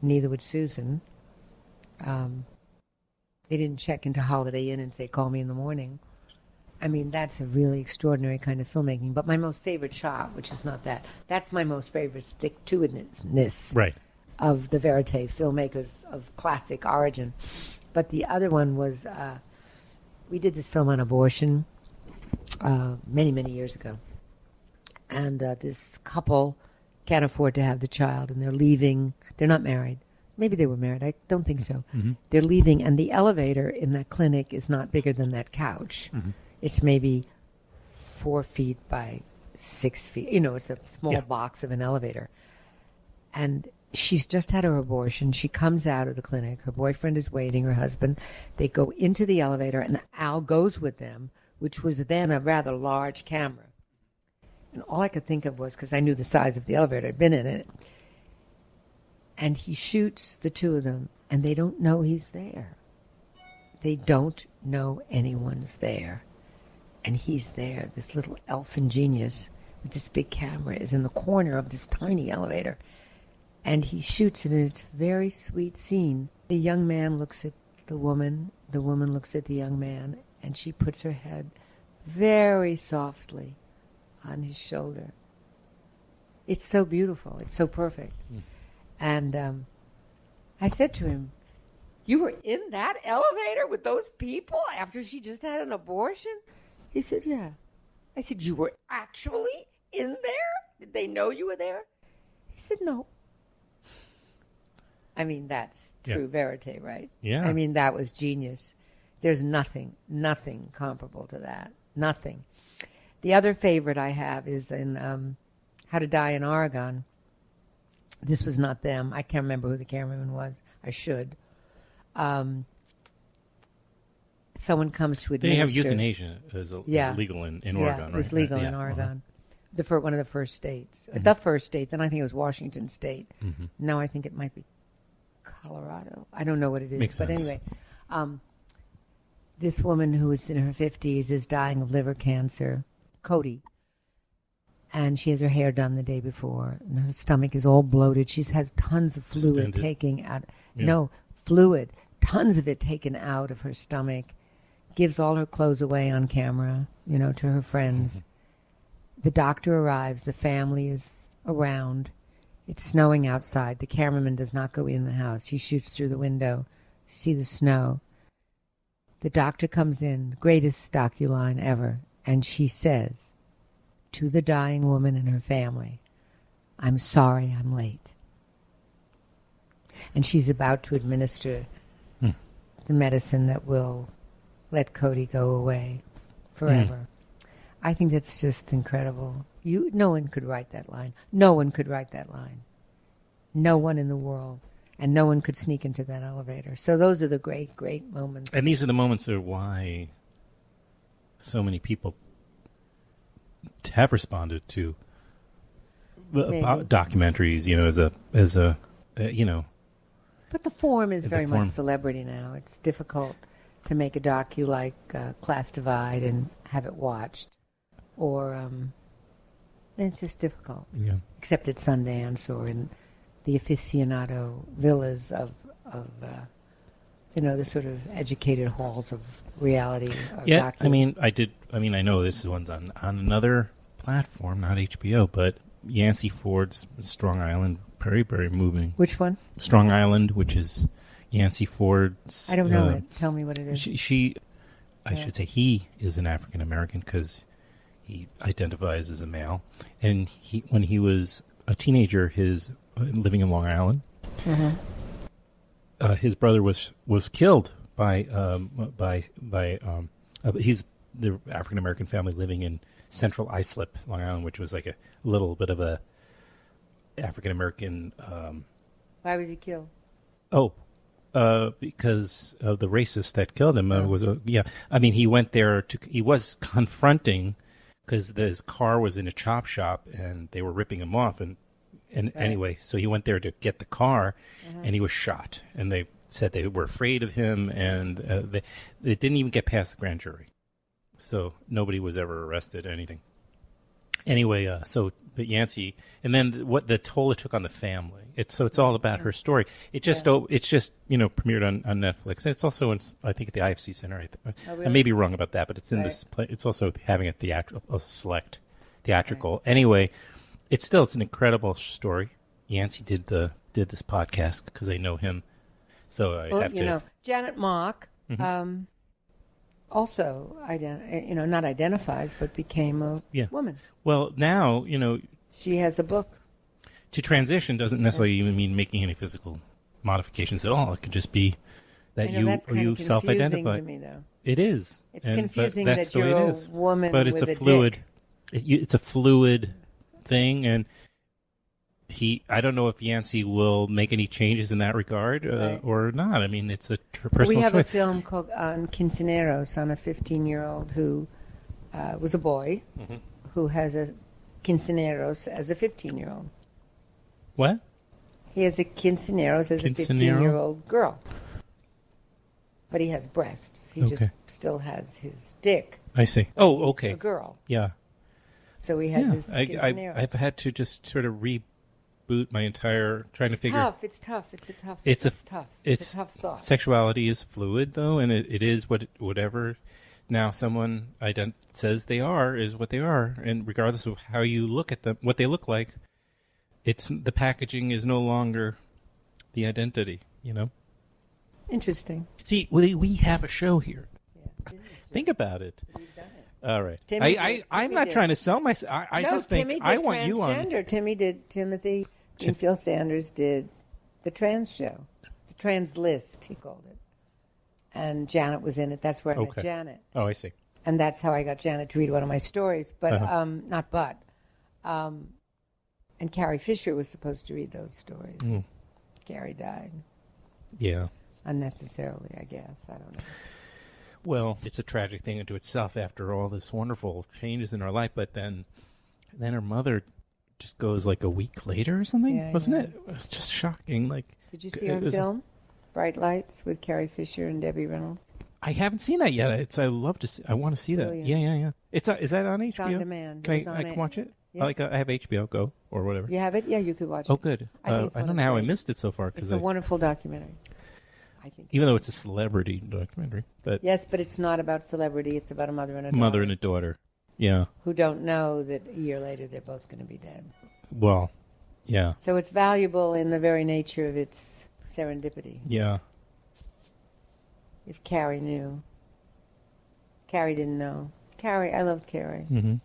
S3: Neither would Susan. They didn't check into Holiday Inn and say, call me in the morning. I mean, that's a really extraordinary kind of filmmaking. But my most favorite shot, which is not that, that's my most favorite stick-to-itness
S1: Right.
S3: of the verite filmmakers of classic origin. But the other one was, we did this film on abortion many, many years ago. And this couple can't afford to have the child, and they're leaving. They're not married. Maybe they were married. I don't think so.
S1: Mm-hmm.
S3: They're leaving, and the elevator in that clinic is not bigger than that couch.
S1: Mm-hmm.
S3: It's maybe 4 feet by 6 feet. It's a small box of an elevator. And she's just had her abortion. She comes out of the clinic. Her boyfriend is waiting, her husband. They go into the elevator, and Al goes with them, which was then a rather large camera. And all I could think of was, because I knew the size of the elevator, I'd been in it, and he shoots the two of them, and they don't know he's there. They don't know anyone's there. And he's there, this little elfin genius with this big camera is in the corner of this tiny elevator. And he shoots it, and it's a very sweet scene. The young man looks at the woman looks at the young man, and she puts her head very softly on his shoulder. It's so beautiful. It's so perfect. And I said to him, you were in that elevator with those people after she just had an abortion? He said, yeah. I said, you were actually in there? Did they know you were there? He said, no. I mean, that's true verite, right?
S1: Yeah.
S3: I mean, that was genius. There's nothing comparable to that. Nothing. The other favorite I have is in How to Die in Oregon. This was not them. I can't remember who the cameraman was. I should. Someone comes to administer.
S1: They have euthanasia as legal in Oregon, right?
S3: It's legal in Oregon. One of the first states. The first state. Then I think it was Washington State. Now I think it might be Colorado. I don't know what it is.
S1: Makes sense.
S3: Anyway, this woman who is in her 50s is dying of liver cancer, Cody. And she has her hair done the day before, and her stomach is all bloated. She has tons of fluid taking out. Yeah. No, fluid. Tons of it taken out of her stomach. Gives all her clothes away on camera, to her friends. The doctor arrives. The family is around. It's snowing outside. The cameraman does not go in the house. He shoots through the window to see the snow. The doctor comes in, greatest docu-line ever, and she says to the dying woman and her family, I'm sorry I'm late. And she's about to administer the medicine that will let Cody go away forever. I think that's just incredible. No one could write that line. No one could write that line. No one in the world. And no one could sneak into that elevator. So those are the great, great moments.
S1: And these are the moments of why so many people have responded to documentaries, as a
S3: But the form is
S1: The
S3: very
S1: form.
S3: much celebrity now. It's difficult to make a docu like Class Divide and have it watched, or it's just difficult.
S1: Yeah.
S3: Except at Sundance or in the aficionado villas of the sort of educated halls of reality.
S1: Yeah, I know this one's on another platform, not HBO, but Yancey Ford's Strong Island, very, very moving.
S3: Which one?
S1: Strong Island, which is Yancey Ford's...
S3: I don't know it. Tell me what it is.
S1: I should say he is an African American because he identifies as a male. And when he was a teenager, living in Long Island, his brother was killed by he's the African American family living in Central Islip, Long Island, which was like a little bit of a African American.
S3: Why was he killed?
S1: Because of the racist that killed him. He went there he was confronting because his car was in a chop shop and they were ripping him off and anyway, so he went there to get the car and he was shot and they said they were afraid of him and they didn't even get past the grand jury, so nobody was ever arrested or anything. Anyway, but Yancey, and then what the toll it took on the family. It's all about her story. It's just premiered on Netflix. And it's also I think at the IFC Center.
S3: Really?
S1: I may be wrong about that, but it's in this. It's also having a select theatrical. Right. Anyway, it's an incredible story. Yancey did this podcast because I know him, so I have to.
S3: Janet Mock. Mm-hmm. Also, not identifies, but became a woman.
S1: Well, now,
S3: she has a book.
S1: To transition doesn't necessarily even mean making any physical modifications at all. It could just be that you self-identify.
S3: To me, though.
S1: It is.
S3: It's confusing that you're a woman
S1: but it's
S3: with
S1: a fluid.
S3: Dick.
S1: It's a fluid thing, and I don't know if Yancey will make any changes in that regard or not. I mean, it's a personal choice.
S3: We have a film called Quinceañeros on a 15-year-old who was a boy who has a quinceañeros as a 15-year-old.
S1: What?
S3: He has a quinceañeros as a 15-year-old girl. But he has breasts. He just still has his dick.
S1: I see. Oh, okay.
S3: He's a girl.
S1: Yeah.
S3: So he has his quinceañeros.
S1: I've had to just sort of reboot my entire trying to figure.
S3: It's tough. It's tough.
S1: It's
S3: a tough thought.
S1: Sexuality is fluid, though, and it is whatever. Now, someone says they are is what they are, and regardless of how you look at them, what they look like, the packaging is no longer the identity.
S3: Interesting.
S1: See, we have a show here.
S3: Yeah.
S1: Think about it.
S3: We've done it.
S1: All right.
S3: Timmy
S1: I'm not trying to sell myself. I just think
S3: Timmy
S1: I
S3: did
S1: want you on.
S3: Timothy Greenfield Sanders did the trans show, the trans list, he called it. And Janet was in it. That's where I met Janet.
S1: Oh, I see.
S3: And that's how I got Janet to read one of my stories. But and Carrie Fisher was supposed to read those stories. Mm. Carrie died.
S1: Yeah.
S3: Unnecessarily, I guess. I don't know.
S1: Well, it's a tragic thing unto itself after all this wonderful changes in her life. But then her mother just goes like a week later or something, wasn't it? It was just shocking.
S3: Did you see her film, Bright Lights, with Carrie Fisher and Debbie Reynolds?
S1: I haven't seen that yet. I love to see. I want to see that. Yeah. Is that on HBO?
S3: It's on demand.
S1: I can watch it. Yeah. I have HBO Go or whatever.
S3: You have it? Yeah, you could watch it.
S1: Oh, good. I don't know how I missed it so far.
S3: It's a wonderful documentary. I think.
S1: Even though it's a celebrity documentary,
S3: yes, but it's not about celebrity. It's about a mother and a daughter.
S1: Mother and a daughter. Yeah.
S3: Who don't know that a year later they're both going to be dead.
S1: Well, yeah.
S3: So it's valuable in the very nature of its serendipity.
S1: Yeah.
S3: If Carrie knew. Carrie didn't know. I loved Carrie.
S1: Mm-hmm.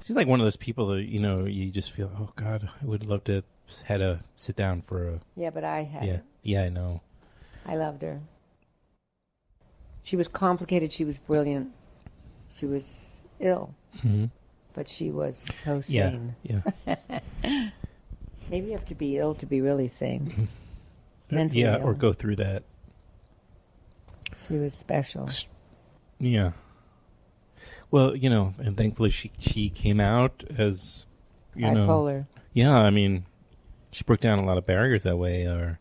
S1: She's like one of those people that, you just feel, oh, God, I would love to have had a sit down for a...
S3: Yeah, but I had.
S1: Yeah, I know.
S3: I loved her. She was complicated. She was brilliant. She was ill. Mm-hmm. But she was so sane.
S1: Yeah.
S3: Maybe you have to be ill to be really sane. Mentally
S1: ill.
S3: Ill.
S1: Or go through that.
S3: She was special.
S1: Yeah. Well, and thankfully she came out as
S3: bipolar.
S1: Yeah, I mean, she broke down a lot of barriers that way, or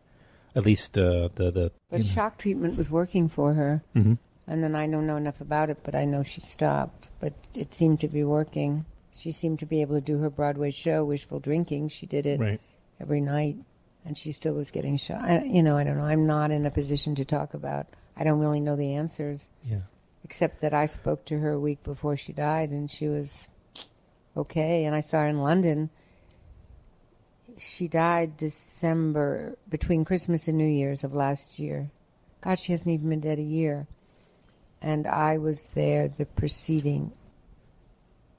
S1: at least the.
S3: But shock treatment was working for her,
S1: Mm-hmm.
S3: and then I don't know enough about it, but I know she stopped. But it seemed to be working. She seemed to be able to do her Broadway show, Wishful Drinking. She did it every night, and she still was getting shot. I don't know. I'm not in a position to talk about. I don't really know the answers.
S1: Yeah.
S3: Except that I spoke to her a week before she died, and she was okay. And I saw her in London. She died December, between Christmas and New Year's of last year. God, she hasn't even been dead a year. And I was there the preceding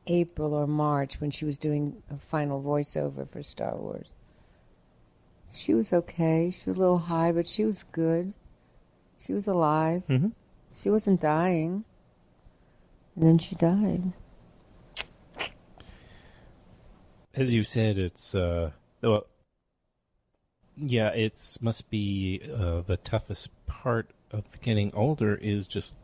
S3: April or March when she was doing a final voiceover for Star Wars. She was okay. She was a little high, but she was good. She was alive.
S1: Mm-hmm.
S3: She wasn't dying. And then she died.
S1: As you said, it's well, yeah, it must be the toughest part of getting older is just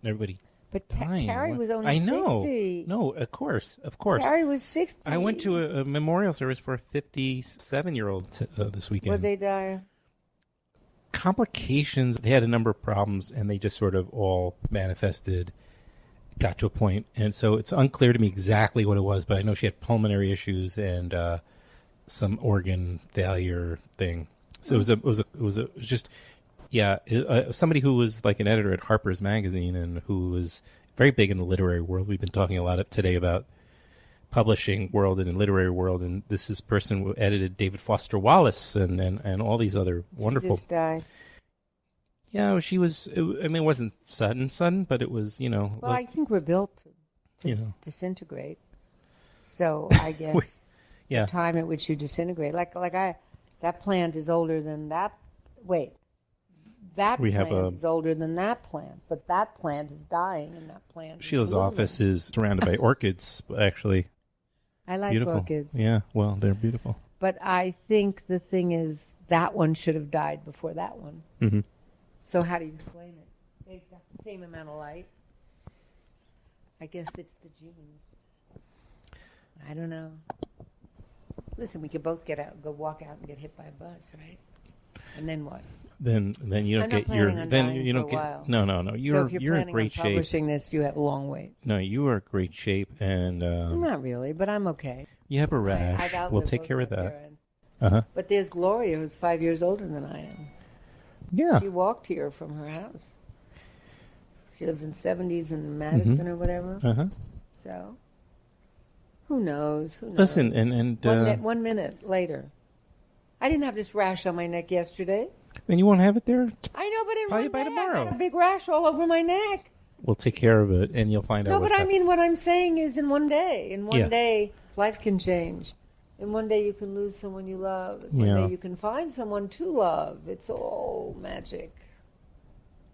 S1: everybody.
S3: But
S1: dying.
S3: Carrie was only
S1: I know.
S3: 60.
S1: No, of course.
S3: Carrie was 60.
S1: I went to a memorial service for a 57-year-old this weekend.
S3: Would they die?
S1: Complications. They had a number of problems, and they just sort of all manifested, got to a point. And so it's unclear to me exactly what it was, but I know she had pulmonary issues and some organ failure thing. So it was just... Yeah, somebody who was like an editor at Harper's Magazine and who was very big in the literary world. We've been talking a lot today about publishing world and the literary world, and this is person who edited David Foster Wallace and all these other wonderful.
S3: She just died.
S1: Yeah, she was. I mean, it wasn't sudden, but it was.
S3: Well, I think we're built to disintegrate. So I guess the time at which you disintegrate, that plant is older than that. Wait. That plant is older than that plant, but that plant is dying, and that plant.
S1: Sheila's office is surrounded by orchids, actually.
S3: I like
S1: beautiful.
S3: Orchids.
S1: Yeah, well, they're beautiful.
S3: But I think the thing is that one should have died before that one.
S1: Mm-hmm.
S3: So how do you explain it? They've got the same amount of light. I guess it's the genes. I don't know. Listen, we could both go walk out and get hit by a bus, right? And then what?
S1: Then you don't get your you don't get no you're in great shape.
S3: Publishing this, you have a long wait.
S1: No, you are in great shape, and
S3: not really, but I'm okay.
S1: You have a rash. We'll take care of that.
S3: But there's Gloria, who's 5 years older than I am.
S1: Yeah,
S3: she walked here from her house. She lives in 70s in Madison or whatever. So who knows?
S1: Listen, and
S3: 1 minute later, I didn't have this rash on my neck yesterday.
S1: Then you won't have it there.
S3: I know, but
S1: probably by tomorrow.
S3: I got a big rash all over my neck.
S1: We'll take care of it, and you'll find out.
S3: No, but I mean, what I'm saying is, in one day, life can change. In one day, you can lose someone you love. In one day, you can find someone to love. It's all magic,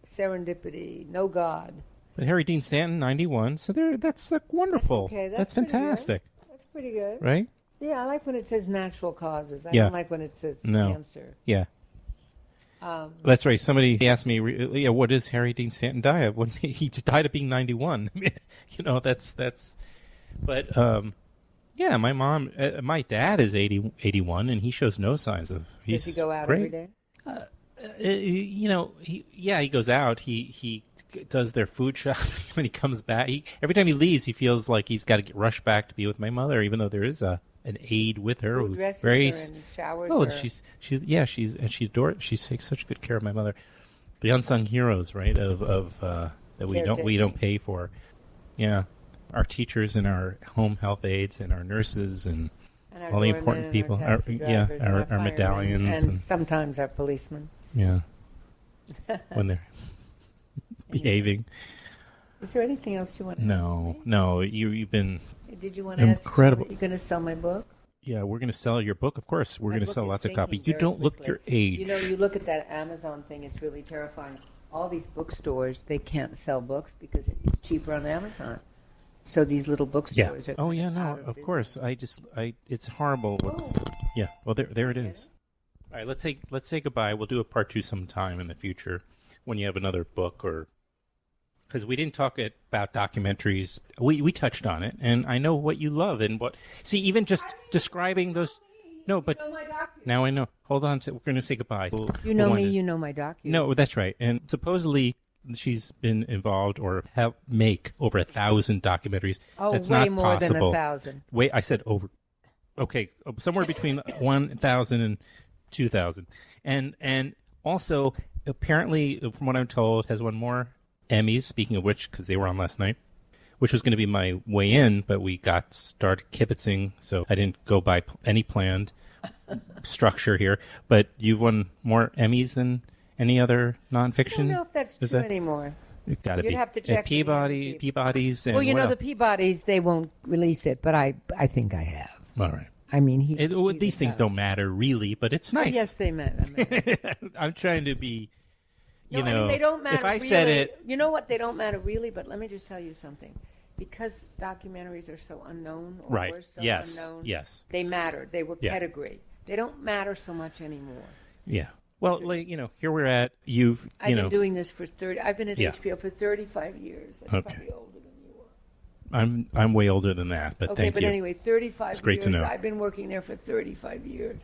S3: serendipity, no God.
S1: But Harry Dean Stanton, 91. So that's wonderful.
S3: That's okay.
S1: That's fantastic.
S3: That's pretty good,
S1: right?
S3: Yeah, I like when it says natural causes. I don't like when it says cancer.
S1: Yeah. That's right. Somebody asked me, what does Harry Dean Stanton die of? When he died of being 91. That's. But my dad is 81, and he shows no signs of.
S3: Does he go out every day?
S1: He goes out. He does their food shop when he comes back. Every time he leaves, he feels like he's got to get rushed back to be with my mother, even though there is an aide with her
S3: who dresses her and showers her.
S1: She adores. She takes such good care of my mother. The unsung heroes, right? Of that we don't pay for. Yeah, our teachers and our home health aides and our nurses and all the important people. Our medallions
S3: and sometimes our policemen.
S1: Yeah, when they're behaving.
S3: Is there anything else you want to ask me?
S1: No. You've been.
S3: Did you want to
S1: incredible.
S3: Ask? You're going to sell my book?
S1: Yeah, we're going to sell your book. Of course, we're going to sell lots of copies. You don't look your age.
S3: You look at that Amazon thing. It's really terrifying. All these bookstores, they can't sell books because it's cheaper on Amazon. So these little bookstores are.
S1: Oh yeah, no, of course. It's horrible. Yeah. Well, there it is. All right, let's say goodbye. We'll do a part 2 sometime in the future when you have another book or because we didn't talk about documentaries. We touched on it, and I know what you love and what. See, even just describing those. No, but now I know. Hold on, we're going to say goodbye.
S3: You know me. You know my docu.
S1: No, that's right. And supposedly she's been involved or helped make over 1,000 documentaries.
S3: Oh,
S1: that's
S3: way
S1: not
S3: more
S1: possible.
S3: than 1,000.
S1: Wait, I said over. Okay, somewhere between 1,000 and 2,000, and also apparently, from what I'm told, has won more Emmys. Speaking of which, because they were on last night, which was going to be my way in, but we got started kibitzing, so I didn't go by any planned structure here. But you've won more Emmys than any other nonfiction.
S3: I don't know if that's true anymore.
S1: It got to be.
S3: You'd have to check
S1: Peabody's. And
S3: well, you know, the Peabodys, they won't release it, but I think I have.
S1: All right.
S3: I mean,
S1: these things don't matter really, but it's nice.
S3: Oh, yes, they matter.
S1: I'm trying to be,
S3: I mean, they don't matter.
S1: If I
S3: really.
S1: said it,
S3: you know what? They don't matter really. But let me just tell you something. Because documentaries are so unknown, or
S1: right?
S3: were so unknown,
S1: Yes.
S3: They mattered. They were pedigree. They don't matter so much anymore.
S1: Yeah. Well, here we're at.
S3: I've been doing this for 30. I've been at HBO for 35 years. That's
S1: okay.
S3: Probably older than you are.
S1: I'm way older than that, but
S3: okay,
S1: thank
S3: but
S1: you.
S3: Anyway, 35
S1: it's great
S3: years.
S1: To know.
S3: I've been working there for 35 years.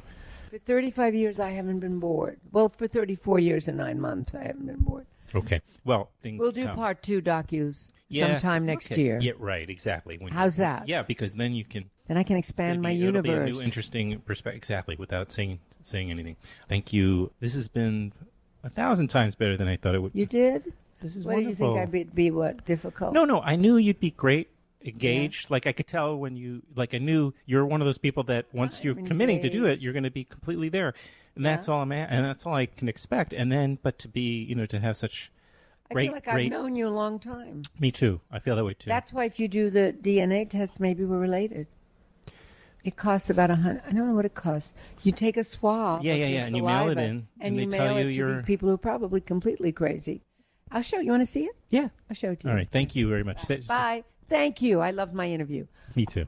S3: For 35 years, I haven't been bored. Well, for 34 years and 9 months, I haven't been bored.
S1: Okay. Well,
S3: we'll do part 2 docus sometime next year.
S1: Yeah, right. Exactly.
S3: How's that?
S1: Yeah, because then you can.
S3: Then I can expand my universe.
S1: It'll be a new, interesting perspective. Exactly, without saying anything. Thank you. This has been 1,000 times better than I thought it would.
S3: You did?
S1: This is
S3: what
S1: wonderful.
S3: What do you think I'd be? What, difficult?
S1: No. I knew you'd be great. Engaged. Yeah. Like I could tell when you. Like I knew you're one of those people that once you're committing to do it, you're going to be completely there, and that's all and that's all I can expect. And then, but to be, to have such.
S3: I feel like I've known you a long time.
S1: Me too. I feel that way too.
S3: That's why if you do the DNA test, maybe we're related. It costs about $100. I don't know what it costs. You take a swab.
S1: Yeah, and you mail it in,
S3: and you mail it to these people who are probably completely crazy. I'll show you. You want to see it?
S1: Yeah,
S3: I'll show it to you.
S1: All right. Thank you very much.
S3: Bye. Thank you. I loved my interview.
S1: Me too.